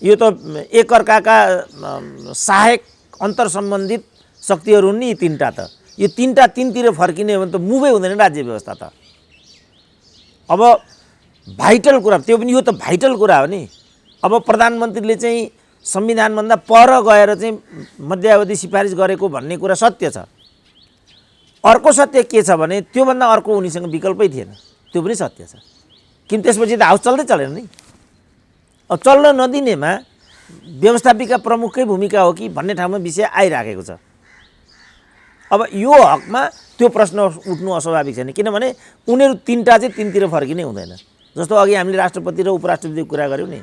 यो त एकअर्काका सहायक अन्तर सम्बन्धित शक्तिहरू हुन् नि यी तीनटा। त यो तीनटा तीनतिर फर्किने हो भने त मुभै हुँदैन राज्य व्यवस्था त। अब भाइटल कुरा, त्यो पनि यो त भाइटल कुरा हो नि। अब प्रधानमन्त्रीले चाहिँ संविधानभन्दा पर गएर चाहिँ मध्यावधि सिफारिस गरेको भन्ने कुरा सत्य छ। अर्को सत्य के छ भने त्योभन्दा अर्को उनीसँग विकल्पै थिएन, त्यो पनि सत्य छ। किन त्यसपछि त हाउस चल्दै चलेन नि। अब चल्न नदिनेमा व्यवस्थापिका प्रमुखकै भूमिका हो कि भन्ने ठाउँमा विषय आइराखेको छ। अब यो हकमा त्यो प्रश्न उठ्नु अस्वाभाविक छैन, किनभने उनीहरू तीनटा चाहिँ तीनतिर फर्किनै हुँदैन। जस्तो अघि हामीले राष्ट्रपति र उपराष्ट्रपतिको कुरा गऱ्यौँ नि,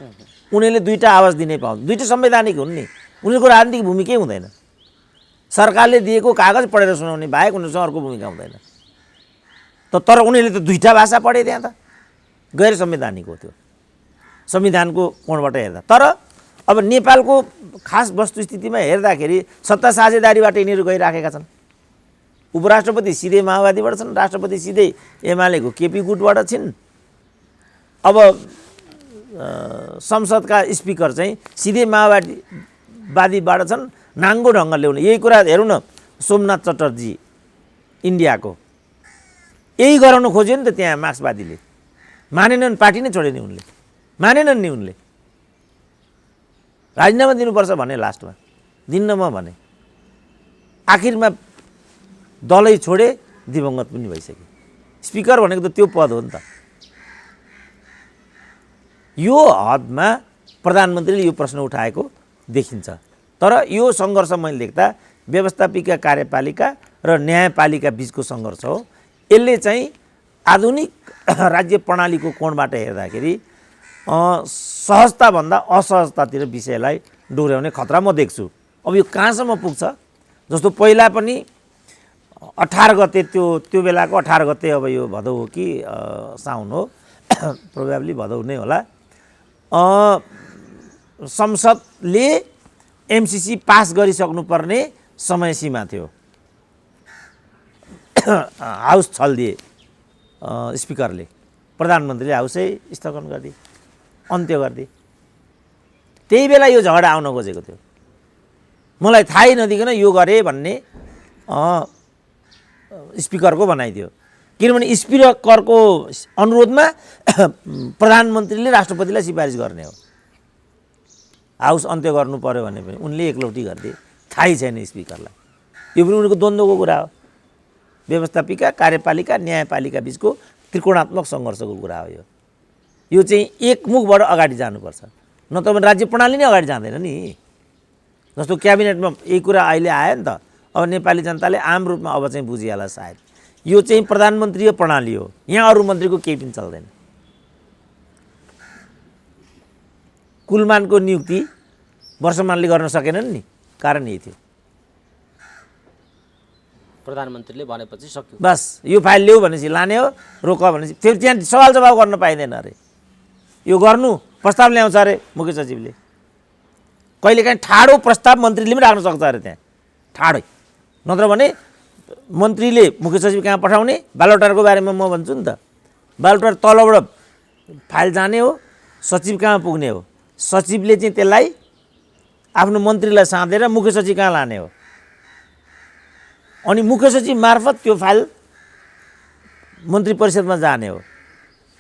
उनीहरूले दुईवटा आवाज दिनै पाउँदैन, दुईवटा संवैधानिक हुन् नि, उनीहरूको राजनीतिक भूमिकै हुँदैन। सरकारले दिएको कागज पढेर सुनाउने बाहेक उनीहरूसँग अर्को भूमिका हुँदैन। तर उनीहरूले त दुईवटा भाषा पढे त्यहाँ त गैर संवैधानिक हो त्यो संविधानको कोणबाट हेर्दा। तर अब नेपालको खास वस्तुस्थितिमा हेर्दाखेरि सत्ता साझेदारीबाट यिनीहरू गइराखेका छन्। उपराष्ट्रपति सिधै माओवादीबाट छन्, राष्ट्रपति सिधै एमालेको केपी गुटबाट छिन्। अब संसदका स्पिकर चाहिँ सिधै माओवादीबाट छन्। नाङ्गो ढङ्गले ल्याउने यही कुरा हेरौँ न, सोमनाथ चटर्जी इन्डियाको यही गराउन खोज्यो नि त त्यहाँ मार्क्सवादीले। मानेनन्, पार्टी नै छोडे नि उनले, मानेनन् नि उनले। राजीनामा दिनुपर्छ भने लास्टमा दिन्न म भने, आखिरमा दलै छोडे, दिवंगत पनि भइसक्यो। स्पिकर भनेको त त्यो पद हो नि त। यो हदमा प्रधानमन्त्रीले यो प्रश्न उठाएको देखिन्छ। तर यो सङ्घर्ष मैले देख्दा व्यवस्थापिका, कार्यपालिका र न्यायपालिका बिचको सङ्घर्ष हो। यसले चाहिँ आधुनिक राज्य प्रणालीको कोणबाट हेर्दाखेरि सहजताभन्दा असहजतातिर विषयलाई डोर्याउने खतरा म देख्छु। अब यो कहाँसम्म पुग्छ? जस्तो पहिला पनि 18 गते त्यो बेलाको 18 गते, अब यो भदौ हो कि साउन हो, प्रोबेबली भदौ नै होला, संसदले एमसिसी पास गरिसक्नुपर्ने समय सीमा थियो। हाउस छल्दिए स्पिकरले, प्रधानमन्त्रीले हाउसै स्थगन गरिदिए, अन्त्य गरिदिए। त्यही बेला यो झगडा आउन खोजेको थियो। मलाई थाहै नदिकन यो गरे भन्ने स्पिकरको भनाइ थियो। किनभने स्पिकरको अनुरोधमा प्रधानमन्त्रीले राष्ट्रपतिलाई सिफारिस गर्ने हो। हाउस अन्त्य गर्नु पर्यो भने पनि उनले एकलौटी गरिदिए, थाहै छैन स्पिकरलाई। यो पनि उनीहरूको द्वन्द्वको कुरा हो। व्यवस्थापिका, कार्यपालिका, न्यायपालिका बिचको त्रिकोणात्मक सङ्घर्षको कुरा हो यो। यो चाहिँ एकमुखबाट अगाडि जानुपर्छ, नत्र भने राज्य प्रणाली नै अगाडि जाँदैन नि। जस्तो क्याबिनेटमा यही कुरा अहिले आयो नि त। अब नेपाली जनताले आम रूपमा अब चाहिँ बुझिहाल्ला सायद। यो चाहिँ प्रधानमन्त्रीय प्रणाली हो, यहाँ अरू मन्त्रीको केही पनि चल्दैन। कुलमानको नियुक्ति वर्षमानले गर्न सकेनन् नि, कारण यही थियो। प्रधानमन्त्रीले भनेपछि सक्यो, बस यो फाइल ल्याऊ भनेपछि लाने हो, रोक भनेपछि फेरि त्यहाँ सवाल जवाब गर्न पाइँदैन अरे। यो गर्नु प्रस्ताव ल्याउँछ अरे मुख्य सचिवले, कहिलेकाहीँ ठाडो प्रस्ताव मन्त्रीले पनि राख्न सक्छ अरे त्यहाँ, ठाडै। नत्र भने मन्त्रीले मुख्य सचिव कहाँ पठाउने, बालोटारको बारेमा म भन्छु नि त। बालोटार तलबाट फाइल जाने हो, सचिव कहाँ पुग्ने हो, सचिवले चाहिँ त्यसलाई आफ्नो मन्त्रीलाई साँधेर मुख्य सचिव कहाँ लाने हो, अनि मुख्य सचिव मार्फत त्यो फाइल मन्त्री परिषदमा जाने हो।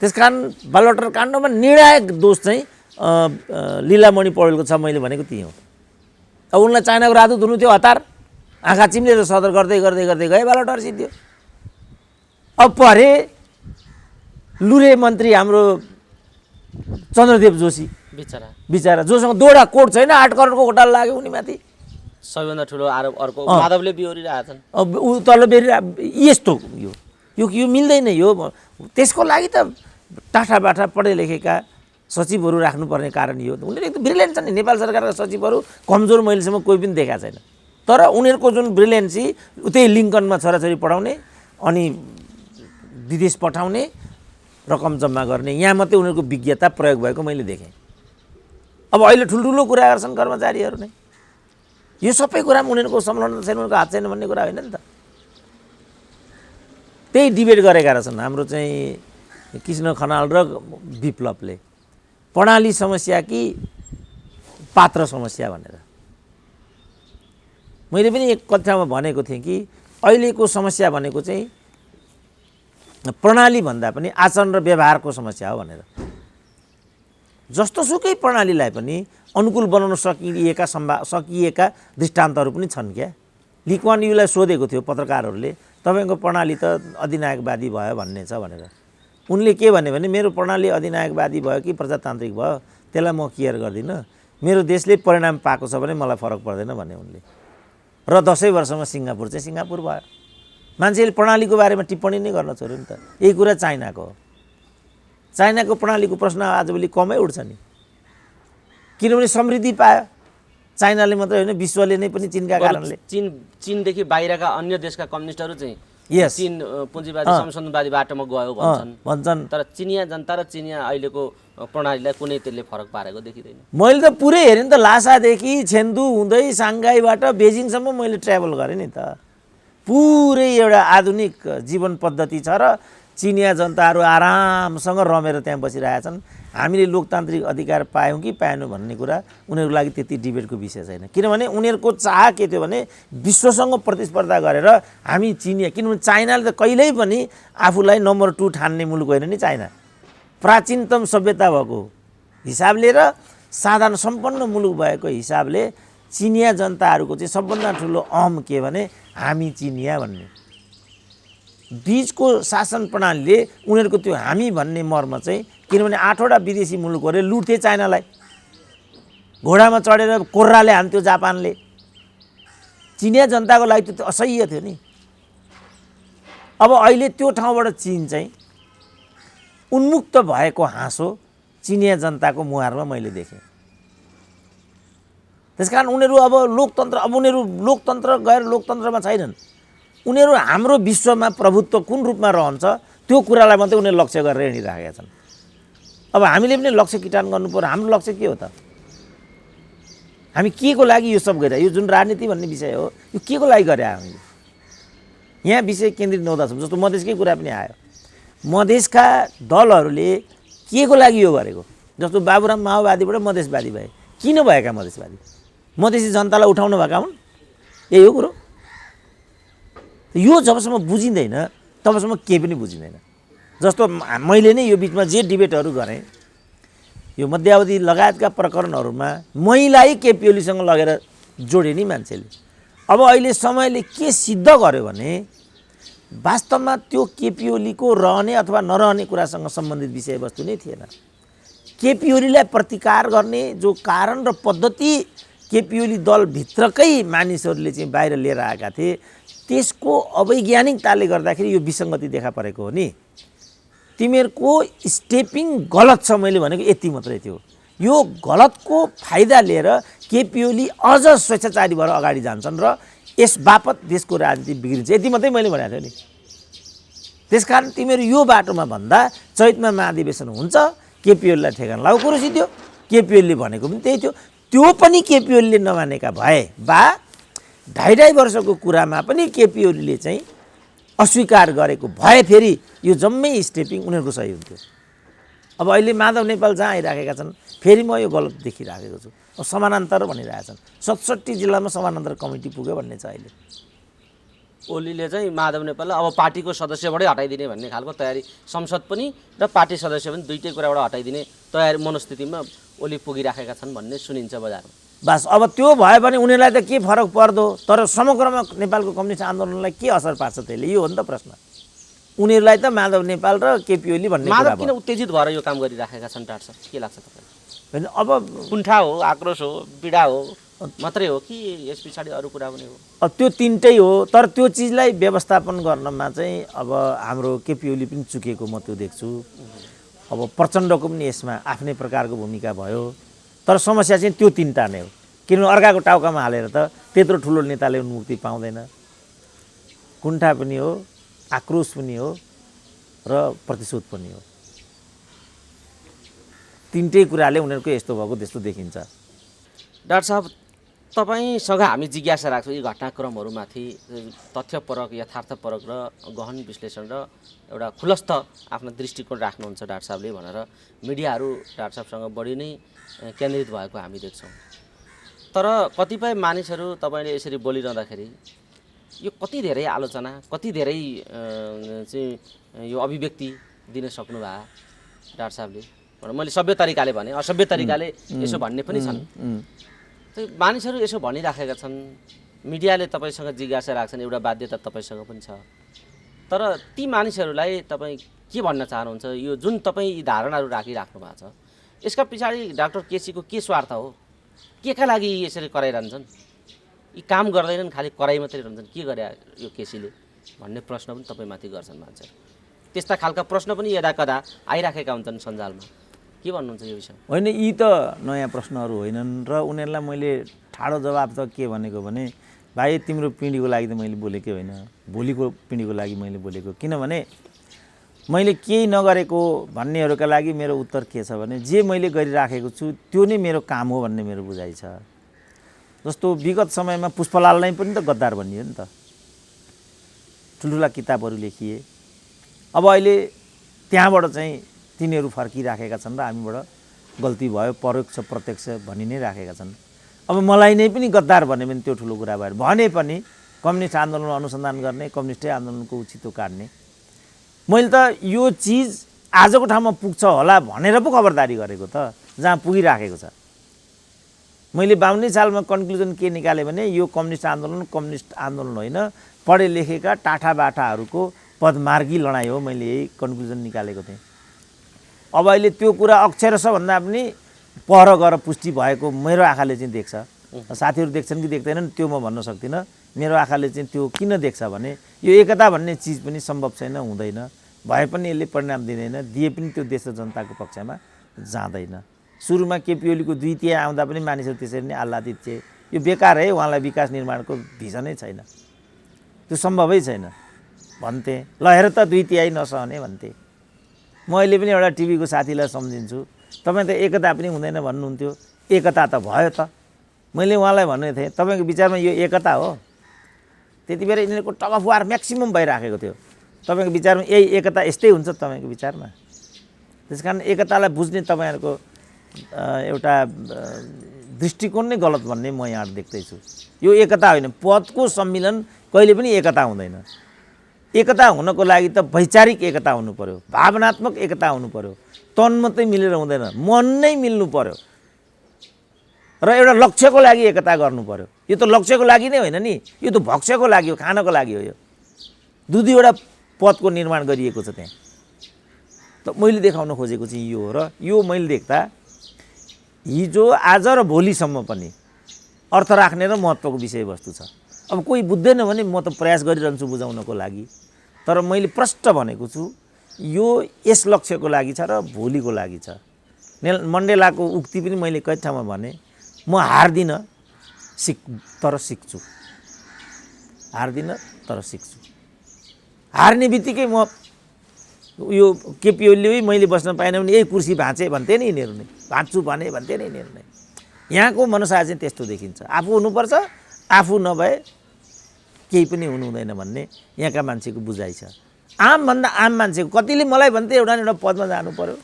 त्यसकारण बालोटार काण्डमा निर्णायक दोष चाहिँ लीलामणि पौडेलको छ मैले भनेको त्यही हो। अब उनलाई चाइनाको राजदूत हुनु थियो, हतार आँखा चिम्लेर सदर गर्दै गर्दै गर्दै गए, बालट अर्सिदियो। अब परे लुरे मन्त्री हाम्रो चन्द्रदेव जोशी बिचरा जोसँग दोडा कोट छैन, 8 करोडको घोटाला लाग्यो उनीमाथि। सबैभन्दा ठुलो आरोप अर्को माधवले बिहोरिरहेछन्। अब ऊ तल यस्तो यो मिल्दैन। यो त्यसको लागि त टाठा बाठा पढे लेखेका सचिवहरू राख्नुपर्ने कारण यो। उनीहरू एकदम ब्रिलियन्ट छन् नि, नेपाल सरकारका सचिवहरू कमजोर मैलेसम्म कोही पनि देखाएको छैन। तर उनीहरूको जुन ब्रिलियन्सी त्यही लिङ्कनमा छोराछोरी पढाउने अनि विदेश पठाउने, रकम जम्मा गर्ने, यहाँ मात्रै उनीहरूको विज्ञता प्रयोग भएको मैले देखेँ। अब अहिले ठुल्ठुलो कुरा गर्छन् कर्मचारीहरू नै। यो सबै कुरामा उनीहरूको संलग्न छैन, उनीहरूको हात छैन भन्ने कुरा होइन नि त। त्यही डिबेट गरेका रहेछन् हाम्रो चाहिँ कृष्ण खनाल र विप्लवले, प्रणाली समस्या कि पात्र समस्या भनेर। मैले पनि एक कथामा भनेको थिएँ कि अहिलेको समस्या भनेको चाहिँ प्रणाली भन्दा पनि आचरण र व्यवहारको समस्या हो भनेर। जस्तोसुकै प्रणालीलाई पनि अनुकूल बनाउन सकिएका दृष्टान्तहरू पनि छन् क्या। ली कुवान यूलाई सोधेको थियो पत्रकारहरूले, तपाईँको प्रणाली त अधिनायकवादी भयो भन्ने छ भनेर। उनले के भने मेरो प्रणाली अधिनायकवादी भयो कि प्रजातान्त्रिक भयो त्यसलाई म केयर गर्दिनँ, मेरो देशले परिणाम पाएको छ भने मलाई फरक पर्दैन भने उनले। र 10 वर्षमा सिङ्गापुर चाहिँ सिङ्गापुर भयो। मान्छेले प्रणालीको बारेमा टिप्पणी नै गर्न छोड्यो नि त। यही कुरा चाइनाको हो। चाइनाको प्रणालीको प्रश्न आजभोलि कमै उठ्छ नि, किनभने समृद्धि पायो चाइनाले मात्रै होइन, विश्वले नै पनि चीनका कारणले। चीनदेखि बाहिरका अन्य देशका कम्युनिस्टहरू चाहिँ यस चीन पुँजीवादी संशोधनवादी बाटोमा गयो भन्छन्। तर चिनिया जनता र चिनिया अहिलेको प्रणालीलाई कुनै त्यसले फरक पारेको देखिँदैन। मैले त पुरै हेरेँ नि त, लासादेखि छेन्दु हुँदै साङ्घाईबाट बेजिङसम्म मैले ट्राभल गरेँ नि त। पुरै एउटा आधुनिक जीवन पद्धति छ र चिनिया जनताहरू आरामसँग रमेर त्यहाँ बसिरहेछन्। हामीले लोकतान्त्रिक अधिकार पायौँ कि पाएनौँ भन्ने कुरा उनीहरूको लागि त्यति डिबेटको विषय छैन। किनभने उनीहरूको चाह के थियो भने विश्वसँग प्रतिस्पर्धा गरेर हामी चिनिया, किनभने चाइनाले त कहिल्यै पनि आफूलाई नम्बर 2 ठान्ने मुलुक होइन नि चाइना। प्राचीनतम सभ्यता भएको हिसाबले र साधारण सम्पन्न मुलुक भएको हिसाबले चिनिया जनताहरूको चाहिँ सबभन्दा ठुलो अहम के भने हामी चिनिया भन्ने। बीचको शासन प्रणालीले उनीहरूको त्यो हामी भन्ने मर्म चाहिँ, किनभने 8वटा विदेशी मुलुकहरूले लुट्थे चाइनालाई, घोडामा चढेर कोर्राले हान्थ्यो जापानले। चिनिया जनताको लागि त्यो असह्य थियो नि। अब अहिले त्यो ठाउँबाट चीन चाहिँ उन्मुक्त भएको हाँसो चिनिया जनताको मुहारमा मैले देखेँ। त्यसकारण उनीहरू अब उनीहरू लोकतन्त्र गएर लोकतन्त्रमा छैनन्। उनीहरू हाम्रो विश्वमा प्रभुत्व कुन रूपमा रहन्छ त्यो कुरालाई मात्रै उनीहरू लक्ष्य गरेर हिँडिरहेका छन्। अब हामीले पनि लक्ष्य किटान गर्नु पर्यो। हाम्रो लक्ष्य के हो त? हामी के को लागि यो सब गरिरहेको? यो जुन राजनीति भन्ने विषय हो, यो के को लागि गरिरहेको हामीले? यहाँ विषय केन्द्रित नहुँदासम्म, जस्तो मधेसकै कुरा पनि आयो, मधेसका दलहरूले के को लागि यो गरेको? जस्तो बाबुराम माओवादीबाट मधेसवादी भए, किन भएका मधेसवादी? मधेसी जनतालाई उठाउनु भएका हुन्, यही हो कुरो। यो जबसम्म बुझिँदैन तबसम्म केही पनि बुझिँदैन। जस्तो मैले नै यो बिचमा जे डिबेटहरू गरेँ, यो मध्यावधि लगायतका प्रकरणहरूमा मैलाई केपी ओलीसँग लगेर जोडे नि मान्छेले। अब अहिले समयले के सिद्ध गर्यो भने वास्तवमा त्यो केपी ओलीको रहने अथवा नरहने कुरासँग सम्बन्धित विषयवस्तु नै थिएन। केपी ओलीलाई प्रतिकार गर्ने जो कारण र पद्धति केपी ओली दलभित्रकै मानिसहरूले चाहिँ बाहिर लिएर आएका थिए, त्यसको अवैज्ञानिकताले गर्दाखेरि यो विसङ्गति देखा परेको हो नि। तिमीहरूको स्टेपिङ गलत छ, मैले भनेको यति मात्रै थियो। यो गलतको फाइदा लिएर केपी ओली अझ स्वेच्छाचारी भएर अगाडि जान्छन् र यस बापत देशको राजनीति बिग्रिन्छ, यति मात्रै मैले भनेको थिएँ नि। त्यसकारण तिमीहरू यो बाटोमा भन्दा चैतमा महाधिवेशन हुन्छ, केपी ओलीलाई ठेगान लाउ कुरो सिद्धो। केपी ओलीले भनेको पनि त्यही थियो। त्यो पनि केपी ओलीले नमानेका भए बा 2.5 वर्षको कुरामा पनि केपी ओलीले चाहिँ अस्वीकार गरेको भए फेरि यो जम्मै स्टेपिङ उनीहरूको सही हुन्थ्यो। अब अहिले माधव नेपाल जहाँ आइराखेका छन्, फेरि म यो गलत देखिराखेको छु। अब समानान्तर भनिरहेछन्, 67 जिल्लामा समानान्तर कमिटी पुग्यो भन्ने छ अहिले। ओलीले चाहिँ माधव नेपाललाई अब पार्टीको सदस्यबाटै हटाइदिने भन्ने खालको तयारी, संसद पनि र पार्टी सदस्य पनि दुईटै कुराबाट हटाइदिने तयारी मनस्थितिमा ओली पुगिराखेका छन् भन्ने सुनिन्छ बजारमा। बस अब त्यो भयो भने उनीहरूलाई त के फरक पर्दो, तर समग्रमा नेपालको कम्युनिस्ट आन्दोलनलाई के असर पार्छ त्यसले, यो हो नि त प्रश्न। उनीहरूलाई त माधव नेपाल र केपी ओली भन्ने कुरा माधव भयो। किन उत्तेजित भएर यो काम गरिराखेका छन् डाक्टर साहब, के लाग्छ तपाईँलाई? होइन अब कुण्ठा हो, आक्रोश हो, पीडा हो मात्रै हो कि यस पछाडि अरू कुरा पनि हो? अब त्यो तिनटै हो, तर त्यो चिजलाई व्यवस्थापन गर्नमा चाहिँ अब हाम्रो केपी ओली पनि चुकेको म त्यो देख्छु। अब प्रचण्डको पनि यसमा आफ्नै प्रकारको भूमिका भयो, तर समस्या चाहिँ त्यो तिनवटा नै हो। किनभने अर्काको टाउकामा हालेर त त्यत्रो ठुलो नेताले मुक्ति पाउँदैन। कुण्ठा पनि हो, आक्रोश पनि हो र प्रतिशोध पनि हो। तिनटै कुराले उनीहरूको यस्तो भएको त्यस्तो देखिन्छ। डाक्टर साहब, तपाईँसँग हामी जिज्ञासा राख्छौँ यी घटनाक्रमहरूमाथि तथ्यपरक, यथार्थपरक र गहन विश्लेषण र एउटा खुलस्त आफ्नो दृष्टिकोण राख्नुहुन्छ डाक्टर साहबले भनेर मिडियाहरू डाक्टर साहबसँग बढी नै केन्द्रित भएको हामी देख्छौँ। तर कतिपय मानिसहरू तपाईँले यसरी बोलिरहँदाखेरि यो कति धेरै आलोचना, कति धेरै चाहिँ यो अभिव्यक्ति दिन सक्नुभयो डाक्टर साहबले भनेर मैले सभ्य तरिकाले भने, असभ्य तरिकाले यसो भन्ने पनि छन्। मानिसहरू यसो भनिराखेका छन्, मिडियाले तपाईँसँग जिज्ञासा राख्छन्, एउटा बाध्यता तपाईँसँग पनि छ। तर ती मानिसहरूलाई तपाईँ के भन्न चाहनुहुन्छ? यो जुन तपाईँ यी धारणाहरू राखिराख्नु भएको छ, यसका पछाडि डाक्टर केसीको के स्वार्थ हो? के का लागि यसरी कराइरहन्छन्? यी काम गर्दैनन्, खालि कराइ मात्रै रहन्छन्, के गरे यो केसीले भन्ने प्रश्न पनि तपाईँमाथि गर्छन् मान्छेहरू। त्यस्ता खालका प्रश्न पनि यदा कदा आइराखेका हुन्छन् सञ्जालमा। के भन्नुहुन्छ यो विषय? होइन, यी त नयाँ प्रश्नहरू होइनन् र उनीहरूलाई मैले ठाडो जवाब त के भनेको भने, भाइ तिम्रो पिँढीको लागि त मैले बोलेकै होइन, भोलिको पिँढीको लागि मैले बोलेको। किनभने मैले केही नगरेको भन्नेहरूका लागि मेरो उत्तर के छ भने, जे मैले गरिराखेको छु त्यो नै मेरो काम हो भन्ने मेरो बुझाइ छ। जस्तो विगत समयमा पुष्पलाललाई पनि त गद्दार भनियो नि त, ठुल्ठुला किताबहरू लेखिए। अब अहिले त्यहाँबाट चाहिँ तिनीहरू फर्किराखेका छन् र हामीबाट गल्ती भयो परोक्ष प्रत्यक्ष भनि नै राखेका छन्। अब मलाई नै पनि गद्दार भन्यो भने त्यो ठुलो कुरा भयो भने पनि कम्युनिस्ट आन्दोलनमा अनुसन्धान गर्ने, कम्युनिस्टै आन्दोलनको उचितो काट्ने, मैले त यो चिज आजको ठाउँमा पुग्छ होला भनेर पो खबरदारी गरेको त, जहाँ पुगिराखेको छ। मैले 52 सालमा कन्क्लुजन के निकालेँ भने यो कम्युनिस्ट आन्दोलन होइन, पढे लेखेका टाठा बाठाहरूको पदमार्गी लडाइँ हो, मैले यही कन्क्लुजन निकालेको थिएँ। अब अहिले त्यो कुरा अक्षरशः भन्दा पनि पर गएर पुष्टि भएको मेरो आँखाले चाहिँ देख्छ। साथीहरू देख्छन् कि देख्दैनन् त्यो म भन्न सक्दिनँ। मेरो आँखाले चाहिँ त्यो किन देख्छ भने यो एकता भन्ने चिज पनि सम्भव छैन, हुँदैन, भए पनि यसले परिणाम दिँदैन, दिए पनि त्यो देश र जनताको पक्षमा जाँदैन। सुरुमा केपी ओलीको 2/3 आउँदा पनि मानिसहरू त्यसरी नै आह्लादित थिए, यो बेकार है, उहाँलाई विकास निर्माणको भिजनै छैन, त्यो सम्भवै छैन भन्थे। ल हेर त 2/3 नसहने भन्थे। म अहिले पनि एउटा टिभीको साथीलाई सम्झिन्छु, तपाईँ त एकता पनि हुँदैन भन्नुहुन्थ्यो, एकता त भयो त। मैले उहाँलाई भनेको थिएँ, तपाईँको विचारमा यो एकता हो? त्यति बेला यिनीहरूको टग अफ वार म्याक्सिमम भइराखेको थियो। तपाईँको विचारमा यही एकता यस्तै हुन्छ तपाईँको विचारमा? त्यस कारण एकतालाई बुझ्ने तपाईँहरूको एउटा दृष्टिकोण नै गलत भन्ने म यहाँ देख्दैछु। यो एकता होइन, पदको सम्मिलन कहिले पनि एकता हुँदैन। एकता हुनको लागि त वैचारिक एकता हुनु पर्यो, भावनात्मक एकता हुनु पर्यो, तन मात्रै मिलेर हुँदैन, मन नै मिल्नु पर्यो र एउटा लक्ष्यको लागि एकता गर्नु पर्यो। यो त लक्ष्यको लागि नै होइन नि, यो त भक्ष्यको लागि हो, खानको लागि हो। यो दुईवटा पदको निर्माण गरिएको छ त्यहाँ। त मैले देखाउन खोजेको चाहिँ यो हो, र यो मैले देख्दा हिजो आज र भोलिसम्म पनि अर्थ राख्ने र महत्त्वको विषयवस्तु छ। अब कोही बुझ्दैन भने म त प्रयास गरिरहन्छु बुझाउनको लागि, तर मैले प्रष्ट भनेको छु यो यस लक्ष्यको लागि छ र भोलिको लागि छ। मण्डेलाको उक्ति पनि मैले कति ठाउँमा भने, म हार्दिनँ तर सिक्छु, हार्दिनँ तर सिक्छु। हार्ने बित्तिकै म यो केपी ओलीले मैले बस्न पाएन भने यही कुर्सी भाँचे भन्थे नि यिनीहरू नै, भाँच्छु भन्थे नि यिनीहरू नै। यहाँको मनसा चाहिँ त्यस्तो देखिन्छ, आफू हुनुपर्छ, आफू नभए केही पनि हुनुहुँदैन भन्ने यहाँका मान्छेको बुझाइ छ। आमभन्दा आम मान्छेको कतिले मलाई भन्थे एउटा न एउटा पदमा जानु पर्यो,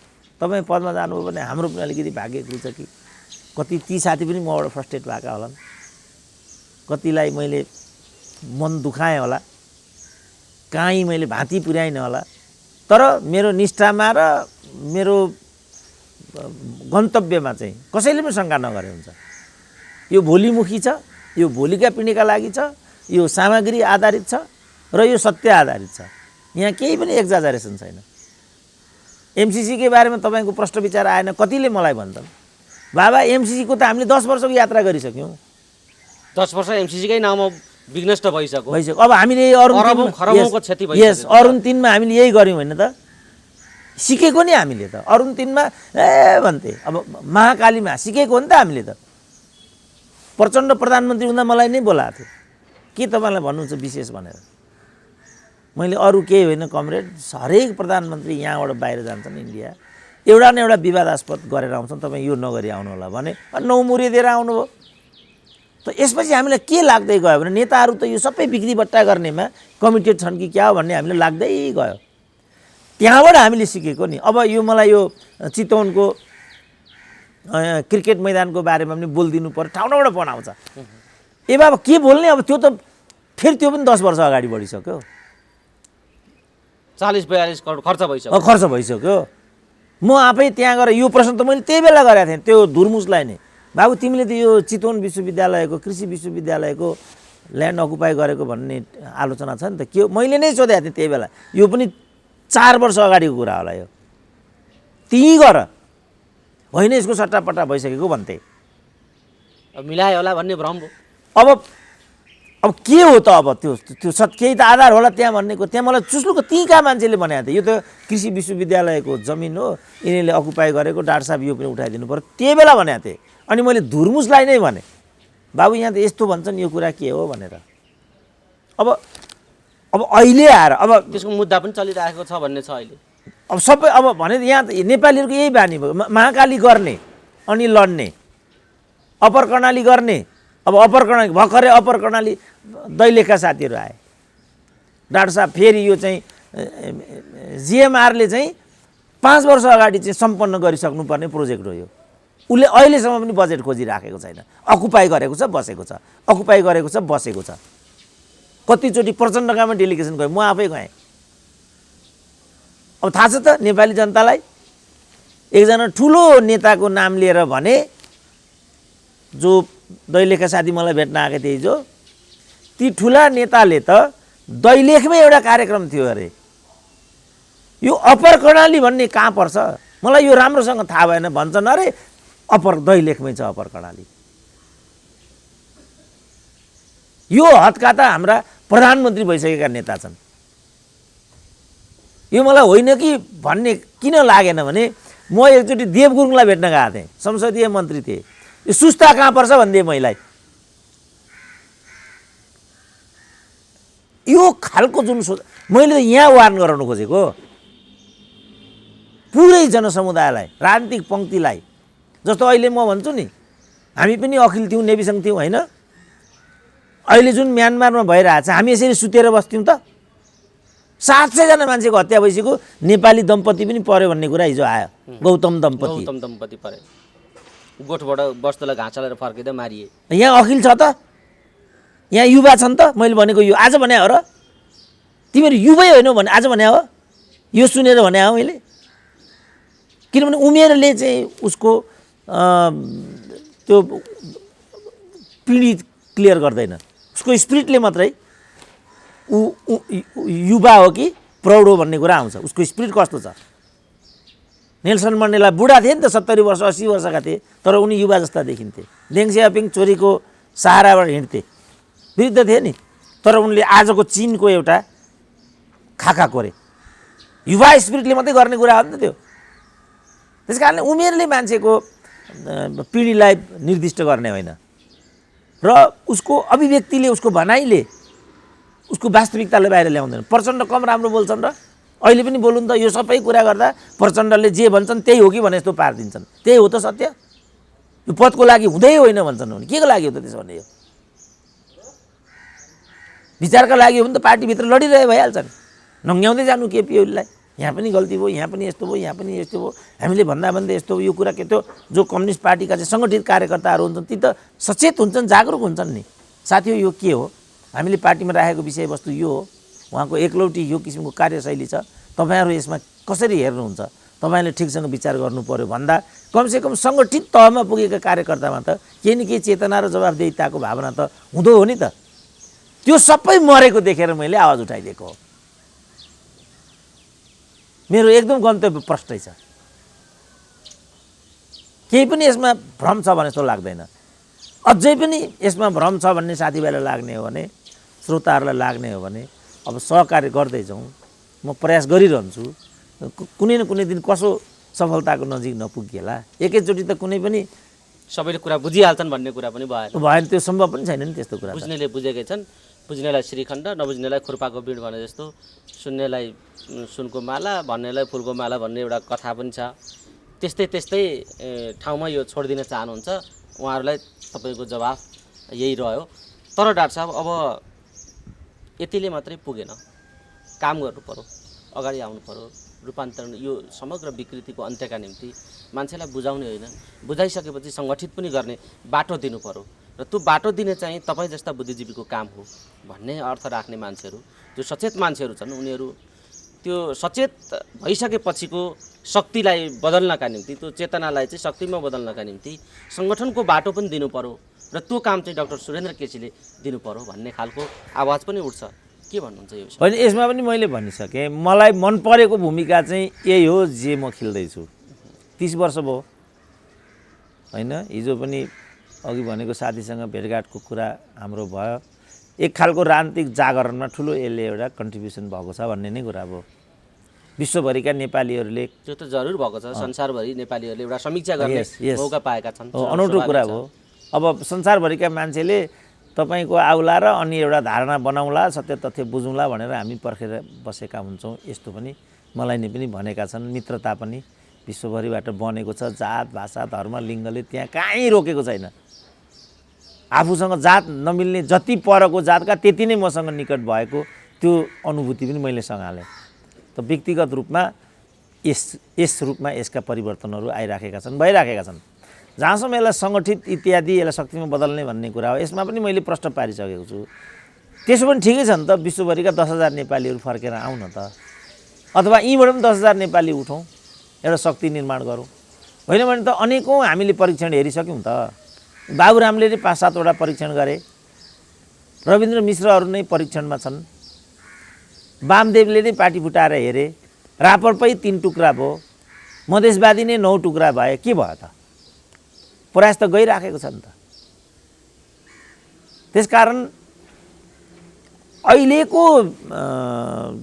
तपाईँ पदमा जानुभयो भने हाम्रो पनि अलिकति भाग्य खुल्छ कि, कति ती साथी पनि मबाट फ्रस्ट्रेट भएका होलान्, कतिलाई मैले मन दुखाएँ होला, काहीँ मैले भाँति पुर्याइनँ होला, तर मेरो निष्ठामा र मेरो गन्तव्यमा चाहिँ कसैले पनि शङ्का नगरे हुन्छ। यो भोलिमुखी छ, यो भोलिका पिँढीका लागि छ, यो सामग्री आधारित छ र यो सत्य आधारित छ। यहाँ केही पनि एक्जाजरेसन छैन। एमसिसीकै बारेमा तपाईँको प्रश्न विचार आएन, कतिले मलाई भन्छन् बाबा एमसिसीको त हामीले 10 वर्षको यात्रा गरिसक्यौँ। 10 वर्ष एमसिसीकै नाममा विघ्नस्त भइसक्यो। अब हामीले खरबौँको क्षति भइसक्यो। अरुण 3 मा हामीले यही गऱ्यौँ होइन त, सिकेको नि हामीले त। अरुण 3 मा भन्थे, अब महाकालीमा सिकेको हो नि त हामीले त। प्रचण्ड प्रधानमन्त्री हुँदा मलाई नै बोलाएको थियो, के तपाईँलाई भन्नुहुन्छ विशेष भनेर। मैले अरू केही होइन कमरेड, हरेक प्रधानमन्त्री यहाँबाट बाहिर जान्छन् इन्डिया, एउटा न एउटा विवादास्पद गरेर आउँछन्, तपाईँ यो नगरी आउनु होला भने 9 मुरी दिएर आउनुभयो। त यसपछि हामीलाई के लाग्दै गयो भने नेताहरू त यो सबै बिक्री बट्टा गर्नेमा कमिटेड छन् कि क्या हो भन्ने हामीले लाग्दै गयो। त्यहाँबाट हामीले सिकेको नि। अब यो मलाई यो चितवनको क्रिकेट मैदानको बारेमा पनि बोलिदिनु पर्यो, ठाउँ ठाउँबाट फोन आउँछ। ए बाबा के बोल्ने, अब त्यो त फेरि त्यो पनि 10 वर्ष अगाडि बढिसक्यो। 40-42 करोड खर्च भइसक्यो। खर्च भइसक्यो। म आफै त्यहाँ गएर यो प्रश्न त मैले त्यही बेला गरेको थिएँ त्यो धुर्मुसलाई नै, बाबु तिमीले त यो चितवन विश्वविद्यालयको कृषि विश्वविद्यालयको ल्यान्ड अकुपाई गरेको भन्ने आलोचना छ नि त, के मैले नै सोधेको थिएँ त्यही बेला। यो पनि 4 वर्ष अगाडिको कुरा होला यो। त्यहीँ गर होइन यसको सट्टापट्टा भइसकेको भन्थे। मिलायो होला भन्ने भ्रम भयो। अब के हो त, अब त्यो केही त आधार होला त्यहाँ भन्नेको। त्यहाँ मलाई चुस्लुको त्यहीँका मान्छेले भनेको थियो यो त कृषि विश्वविद्यालयको जमिन हो, यिनीहरूले अकुपाई गरेको, डाक्टर साहब यो पनि उठाइदिनु पर्यो, त्यही बेला भनेको थिएँ। अनि मैले धुर्मुसलाई नै भने बाबु यहाँ त यस्तो भन्छन् यो कुरा के हो भनेर। अब अहिले आएर अब त्यसको मुद्दा पनि चलिरहेको छ भन्ने छ अहिले। अब सबै अब भने यहाँ नेपालीहरूको यही बानी भयो, महाकाली गर्ने अनि लड्ने, अप्पर कर्णाली गर्ने। अब अप्पर कर्णाली भर्खरै अप्पर कर्णाली दैलेखका साथीहरू आए, डाक्टर साहब फेरि यो चाहिँ जिएमआरले चाहिँ 5 वर्ष अगाडि चाहिँ सम्पन्न गरिसक्नुपर्ने प्रोजेक्ट हो यो। उसले अहिलेसम्म पनि बजेट खोजिराखेको छैन। अकुपाई गरेको छ, बसेको छ, अकुपाई गरेको छ, बसेको छ। कतिचोटि प्रचण्डकामा डेलिगेसन गयो, म आफै गएँ। अब थाहा छ त नेपाली जनतालाई, एकजना ठुलो नेताको नाम लिएर भने, जो दैलेखका साथी मलाई भेट्न आएको थिए हिजो, ती ठुला नेताले त दैलेखमै एउटा कार्यक्रम थियो अरे, यो अप्पर कर्णाली भन्ने कहाँ पर्छ मलाई यो राम्रोसँग थाहा भएन भन्छन्। अरे अप्पर दैलेखमै छ अप्पर कर्णाली। यो हदका त हाम्रा प्रधानमन्त्री भइसकेका नेता छन्। यो मलाई होइन कि भन्ने किन लागेन भने म एकचोटि देव गुरुङलाई भेट्न गएको थिएँ, संसदीय मन्त्री थिए। यो सुस्ता कहाँ पर्छ भनिदिए मैले। यो खालको जुन मैले त यहाँ वार्न गराउन खोजेको पुरै जनसमुदायलाई, राजनीतिक पङ्क्तिलाई। जस्तो अहिले म भन्छु नि, हामी पनि अखिल थियौँ, नेविसँग थियौँ होइन। अहिले जुन म्यानमारमा भइरहेछ हामी यसरी सुतेर बस्थ्यौँ त? 700 जना मान्छेको हत्या भइसक्यो, नेपाली दम्पति पनि पर्यो भन्ने कुरा हिजो आयो। गौतम दम्पति परे, गोठबाट वस्तुलाई घाँस हालेर फर्किँदा मारिए। यहाँ अखिल छ त, यहाँ युवा छन् त। मैले भनेको यो आज भने हो र, तिमीहरू युवै होइनौ भने आज भने हो, यो सुनेर भने हो मैले। किनभने उमेरले चाहिँ उसको त्यो पिँढी क्लियर गर्दैन, उसको स्पिरिटले मात्रै ऊ युवा हो कि प्रौढ हो भन्ने कुरा आउँछ। उसको स्पिरिट कस्तो छ। नेल्सन मण्डेला बुढा थिए नि त, 70 वर्ष 80 वर्षका थिए, तर उनी युवा जस्ता देखिन्थे। देङ सियापिङ चोरीको सहाराबाट हिँड्थे, विरुद्ध थिए नि, तर उनले आजको चीनको एउटा खाका कोरे। युवा स्पिरिटले मात्रै गर्ने कुरा हो नि त त्यो। त्यस कारणले उमेरले मान्छेको पिँढीलाई निर्दिष्ट गर्ने होइन र उसको अभिव्यक्तिले, उसको भनाइले उसको वास्तविकताले बाहिर ल्याउँदैन। प्रचण्ड कम राम्रो बोल्छन् र अहिले पनि बोल्नु त, यो सबै कुरा गर्दा प्रचण्डले जे भन्छन् त्यही हो कि भने जस्तो पारिदिन्छन्। त्यही हो त सत्य। यो पदको लागि हुँदै होइन भन्छन् भने के को लागि हो त त्यसो भने? यो विचारका लागि हो भने त पार्टीभित्र लडिरहे भइहाल्छन्। नङ्ग्याउँदै जानु केपी ओलीलाई, यहाँ पनि गल्ती भयो, यहाँ पनि यस्तो भयो, यहाँ पनि यस्तो भयो, हामीले भन्दै यस्तो हो। यो कुरा के त्यो जो कम्युनिस्ट पार्टीका चाहिँ सङ्गठित कार्यकर्ताहरू हुन्छन् ती त सचेत हुन्छन्, जागरुक हुन्छन् नि। साथी यो के हो, हामीले पार्टीमा राखेको विषयवस्तु यो हो, उहाँको एकलौटी यो किसिमको कार्यशैली छ, तपाईँहरू यसमा कसरी हेर्नुहुन्छ, तपाईँले ठिकसँग विचार गर्नु पर्यो भन्दा कमसेकम सङ्गठित तहमा पुगेका कार्यकर्तामा त केही न केही चेतना र जवाबदेहिताको भावना त हुँदो हो नि त। त्यो सबै मरेको देखेर मैले आवाज उठाइदिएको हो। मेरो एकदम गन्तव्य प्रष्टै छ, केही पनि यसमा भ्रम छ भने जस्तो लाग्दैन। अझै पनि यसमा भ्रम छ भन्ने साथीभाइलाई लाग्ने हो भने, श्रोताहरूलाई लाग्ने हो भने अब सहकार्य गर्दै जाउँ। म प्रयास गरिरहन्छु, कुनै न कुनै दिन कसो सफलताको नजिक नपुगेला। एकैचोटि त कुनै पनि सबैले कुरा बुझिहाल्छन् भन्ने कुरा पनि भएन, त्यो सम्भव पनि छैन नि त्यस्तो कुरा। बुझ्नेले बुझेकै छन्, बुझ्नेलाई श्रीखण्ड, नबुझ्नेलाई खुर्पाको बिँड भने जस्तो, सुन्नेलाई सुनको माला, भन्नेलाई फुलको माला भन्ने एउटा कथा पनि छ। त्यस्तै ठाउँमा यो छोडिदिन चाहनुहुन्छ। उहाँहरूलाई तपाईँको जवाफ यही रह्यो। तर डाक्टर साहब, अब यतिले मात्रै पुगेन, काम गर्नु पर्यो, अगाडि आउनु पर्यो। रूपान्तरण, यो समग्र विकृतिको अन्त्यका निम्ति मान्छेलाई बुझाउने होइन, बुझाइसकेपछि सङ्गठित पनि गर्ने बाटो दिनु पर्यो। र त्यो बाटो दिने चाहिँ तपाईँ जस्ता बुद्धिजीवीको काम हो भन्ने अर्थ राख्ने मान्छेहरू, जो सचेत मान्छेहरू छन्, उनीहरू त्यो सचेत भइसकेपछिको शक्तिलाई बदल्नका निम्ति, त्यो चेतनालाई चाहिँ शक्तिमा बदल्नका निम्ति सङ्गठनको बाटो पनि दिनु पर्यो। र त्यो काम चाहिँ डाक्टर सुरेन्द्र केसीले दिनु पर्यो भन्ने खालको आवाज पनि उठ्छ। के भन्नुहुन्छ यो विषय? होइन, यसमा पनि मैले भनिसकेँ, मलाई मन परेको भूमिका चाहिँ यही हो जे म खेल्दैछु। 30 वर्ष भयो होइन। हिजो पनि अघि भनेको साथीसँग भेटघाटको कुरा हाम्रो भयो। एक खालको राजनीतिक जागरणमा ठुलो यसले एउटा कन्ट्रिब्युसन भएको छ भन्ने नै कुरा भयो। विश्वभरिका नेपालीहरूले, त्यो त जरुर भएको छ, संसारभरि नेपालीहरूले एउटा समीक्षा गर्ने मौका पाएका छन्। अनौठो कुरा हो। अब संसारभरिका मान्छेले तपाईँको आउला र अनि एउटा धारणा बनाउँला, सत्य तथ्य बुझौँला भनेर हामी पर्खेर बसेका हुन्छौँ। यस्तो पनि मलाई नै पनि भनेका छन्। मित्रता पनि विश्वभरिबाट बनेको छ। जात, भाषा, धर्म, लिङ्गले त्यहाँ कहीँ रोकेको छैन। आफूसँग जात नमिल्ने जति परको जातका त्यति नै मसँग निकट भएको त्यो अनुभूति पनि मैले सँगालेँ। त व्यक्तिगत रूपमा यस रूपमा यसका परिवर्तनहरू आइराखेका छन्, भइराखेका छन्। जहाँसम्म यसलाई सङ्गठित इत्यादि यसलाई शक्तिमा बदल्ने भन्ने कुरा हो, यसमा पनि मैले प्रश्न पारिसकेको छु। त्यसो पनि ठिकै छ नि त, विश्वभरिका 10,000 नेपालीहरू फर्केर आउन त, अथवा यहीँबाट पनि 10,000 नेपाली उठौँ, एउटा शक्ति निर्माण गरौँ। होइन भने त अनेकौँ हामीले परीक्षण हेरिसक्यौँ त। बाबुरामले 5-7 वटा परीक्षण गरे, रविन्द्र मिश्रहरू नै परीक्षणमा छन्, वामदेवले नै पार्टी फुटाएर हेरे, रापरपै 3 टुक्रा भयो, मधेसवादी नै 9 टुक्रा भए। के भयो त? प्रयास त गइराखेको छ नि त। त्यसकारण अहिलेको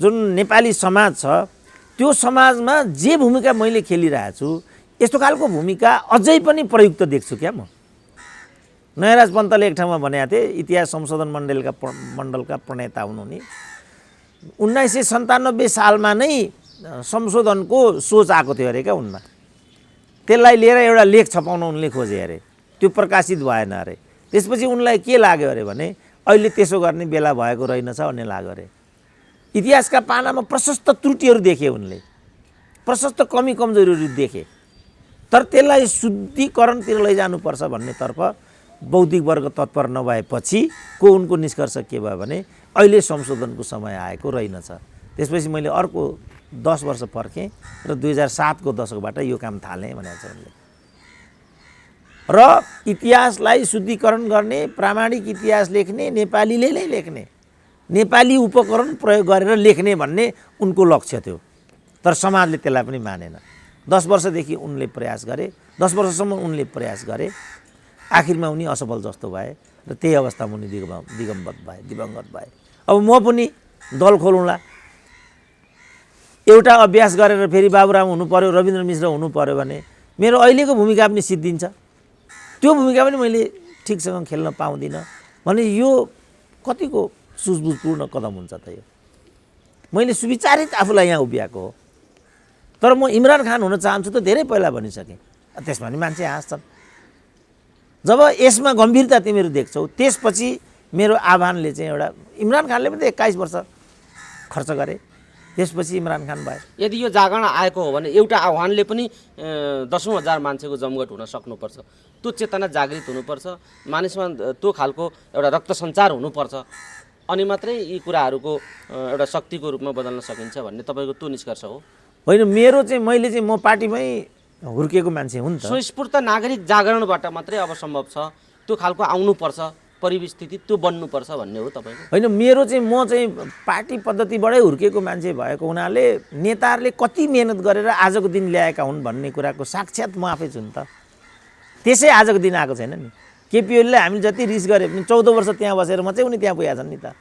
जुन नेपाली समाज छ, त्यो समाजमा जे भूमिका मैले खेलिरहेको छु, यस्तो खालको भूमिका अझै पनि प्रयुक्त देख्छु क्या म। नयराज पन्तले एक ठाउँमा भनेका थिए, इतिहास संशोधन मण्डलका प्रणेता हुनुहुने, 1997 सालमा नै संशोधनको सोच आएको थियो अरे क्या उनमा। त्यसलाई लिएर एउटा लेख छपाउन उनले खोजे अरे, त्यो प्रकाशित भएन अरे। त्यसपछि उनलाई के लाग्यो अरे भने अहिले त्यसो गर्ने बेला भएको रहेनछ भन्ने लाग्यो अरे। इतिहासका पानामा प्रशस्त त्रुटिहरू देखे उनले, प्रशस्त कमी कमजोरीहरू देखे। तर त्यसलाई शुद्धिकरणतिर लैजानुपर्छ भन्नेतर्फ बौद्धिक वर्ग तत्पर नभएपछि को उनको निष्कर्ष के भयो भने अहिले संशोधनको समय आएको रहेनछ। त्यसपछि मैले अर्को 10 वर्ष पर्खेँ र 2007 को दशकबाट यो काम थालेँ भनेको छ उनले। र इतिहासलाई शुद्धिकरण गर्ने, प्रामाणिक इतिहास लेख्ने, नेपालीले नै लेख्ने, नेपाली उपकरण प्रयोग गरेर लेख्ने भन्ने उनको लक्ष्य थियो। तर समाजले त्यसलाई पनि मानेन। 10 वर्षदेखि उनले प्रयास गरे, 10 वर्षसम्म उनले प्रयास गरे, आखिरमा उनी असफल जस्तो भए र त्यही अवस्थामा उनी दिवंगत भए। अब म पनि दल खोलौँला, एउटा अभ्यास गरेर फेरि बाबुराम हुनु पर्यो, रविन्द्र मिश्र हुनु पर्यो भने मेरो अहिलेको भूमिका पनि सिद्धिन्छ। त्यो भूमिका पनि मैले ठिकसँग खेल्न पाउँदिनँ भने यो कतिको सुझबुझपूर्ण कदम हुन्छ त यो। मैले सुविचारित आफूलाई यहाँ उभिएको हो। तर म इमरान खान हुन चाहन्छु त धेरै पहिला भनिसकेँ। त्यसमा नि मान्छे हाँस्छन्। जब यसमा गम्भीरता तिमीहरू देख्छौ, त्यसपछि मेरो आह्वानले चाहिँ एउटा, इमरान खानले पनि 21 वर्ष खर्च गरे, त्यसपछि इमरान खान भयो। यदि यो जागरण आएको हो भने एउटा आह्वानले पनि 10,000 मान्छेको जमघट हुन सक्नुपर्छ। त्यो चेतना जागृत हुनुपर्छ, मानिसमा त्यो खालको एउटा रक्त सञ्चार हुनुपर्छ। अनि मात्रै यी कुराहरूको एउटा शक्तिको रूपमा बदल्न सकिन्छ भन्ने तपाईँको त्यो निष्कर्ष हो। होइन, मेरो चाहिँ मैले चाहिँ म पार्टीमै हुर्किएको मान्छे हुँ नि त। स्वस्फूर्त नागरिक जागरणबाट मात्रै अब सम्भव छ, त्यो खालको आउनुपर्छ परिस्थिति, त्यो बन्नुपर्छ भन्ने हो तपाईँको? होइन, मेरो चाहिँ म चाहिँ पार्टी पद्धतिबाटै हुर्किएको मान्छे भएको हुनाले नेताहरूले कति मेहनत गरेर आजको दिन ल्याएका हुन् भन्ने कुराको साक्षात् म आफै छु नि त। त्यसै आजको दिन आएको छैन नि। केपी ओलीलाई हामीले जति रिस गरे पनि 14 वर्ष त्यहाँ बसेर म चाहिँ उनी त्यहाँ पुगेका छन् नि त।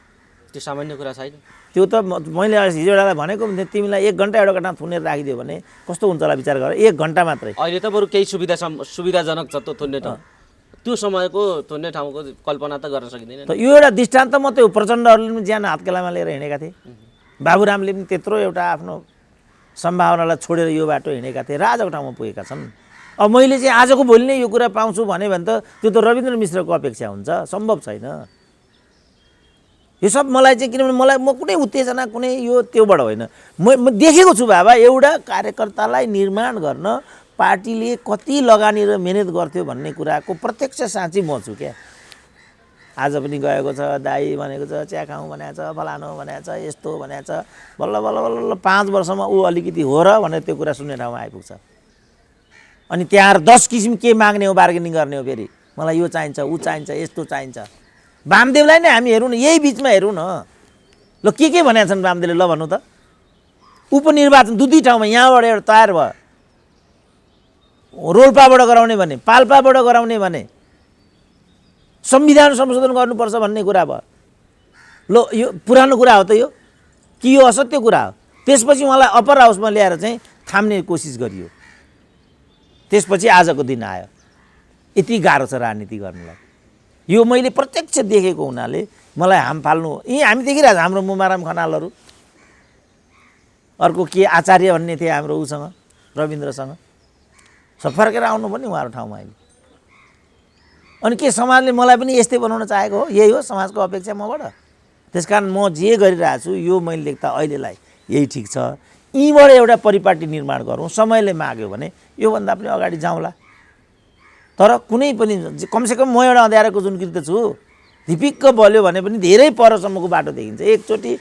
त्यो सामान्य कुरा छैन। त्यो त मैले हिजो एउटालाई भनेको पनि थिएँ, तिमीलाई 1 घन्टा एउटा घन्टा थुनेर राखिदियो भने कस्तो हुन्छ होला विचार गर। 1 घन्टा मात्रै। अहिले त बरु केही सुविधाजनक छ त्यो थुन्ने ठाउँ, त्यो समयको थुन्ने ठाउँको कल्पना त गर्न सकिँदैन। त यो एउटा दृष्टान्त मात्रै हो। प्रचण्डहरूले पनि ज्यान हातकेलामा लिएर हिँडेका थिए। बाबुरामले पनि त्यत्रो एउटा आफ्नो सम्भावनालाई छोडेर यो बाटो हिँडेका थिए र आजको ठाउँमा पुगेका छन्। अब मैले चाहिँ आजको भोलि नै यो कुरा पाउँछु भने त त्यो त रविन्द्र मिश्रको अपेक्षा हुन्छ, सम्भव छैन। यो सब मलाई चाहिँ, किनभने म कुनै उत्तेजना कुनै यो त्योबाट होइन, म देखेको छु बाबा एउटा कार्यकर्तालाई निर्माण गर्न पार्टीले कति लगानी र मेहनत गर्थ्यो भन्ने कुराको प्रत्यक्ष साँची म छु क्या। आज पनि गएको छ, दाई भनेको छ, चिया खाउँ भनेको छ, फलानो भनेको छ, यस्तो भनेको छ, बल्ल बल्ल बल्ल 5 वर्षमा ऊ अलिकति हो र भनेर त्यो कुरा सुन्ने ठाउँमा आइपुग्छ। अनि त्यहाँ 10 किसिम के माग्ने हो, बार्गेनिङ गर्ने हो, फेरि मलाई यो चाहिन्छ, ऊ चाहिन्छ, यस्तो चाहिन्छ। वामदेवलाई नै हामी हेरौँ न, यही बिचमा हेरौँ न, ल के भनेका छन् वामदेवले, ल भन्नु त। उपनिर्वाचन 2 ठाउँमा यहाँबाट एउटा तयार भयो, रोल्पाबाट गराउने भने, पाल्पाबाट गराउने भने, संविधान संशोधन गर्नुपर्छ भन्ने कुरा भयो। ल यो पुरानो कुरा हो त यो, कि यो असत्य कुरा हो? त्यसपछि उहाँलाई अप्पर हाउसमा ल्याएर चाहिँ थाम्ने कोसिस गरियो। त्यसपछि आजको दिन आयो। यति गाह्रो छ राजनीति गर्नलाई। यो मैले प्रत्यक्ष देखेको हुनाले मलाई हाम फाल्नु, यी हामी देखिरहेको छ हाम्रो मुमाराम खनालहरू, अर्को के आचार्य भन्ने थिए हाम्रो उसँग रविन्द्रसँग, सब फर्केर आउनु पनि उहाँहरू ठाउँमा अहिले। अनि के समाजले मलाई पनि यस्तै बनाउन चाहेको हो? यही हो समाजको अपेक्षा मबाट। त्यसकारण म जे गरिरहेको छु यो मैले देख्दा अहिलेलाई यही ठिक छ। यहीँबाट एउटा परिपाटी निर्माण गरौँ, समयले माग्यो भने योभन्दा पनि अगाडि जाउँला। तर कुनै पनि कमसेकम म एउटा अँध्यारोको जुनकिरी त छु, धिपिक्क बल्यो भने पनि धेरै परसम्मको बाटो देखिन्छ। एकचोटि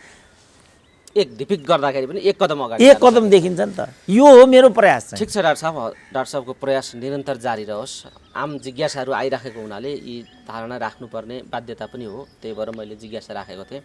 एक धिपिक गर्दाखेरि पनि एक कदम अगाडि, एक कदम देखिन्छ नि त। यो हो मेरो प्रयास चाहिँ। ठिक छ डाक्टर साहबको प्रयास निरन्तर जारी रहोस्। आम जिज्ञासाहरू आइराखेको हुनाले यी धारणा राख्नुपर्ने बाध्यता पनि हो, त्यही भएर मैले जिज्ञासा राखेको थिएँ।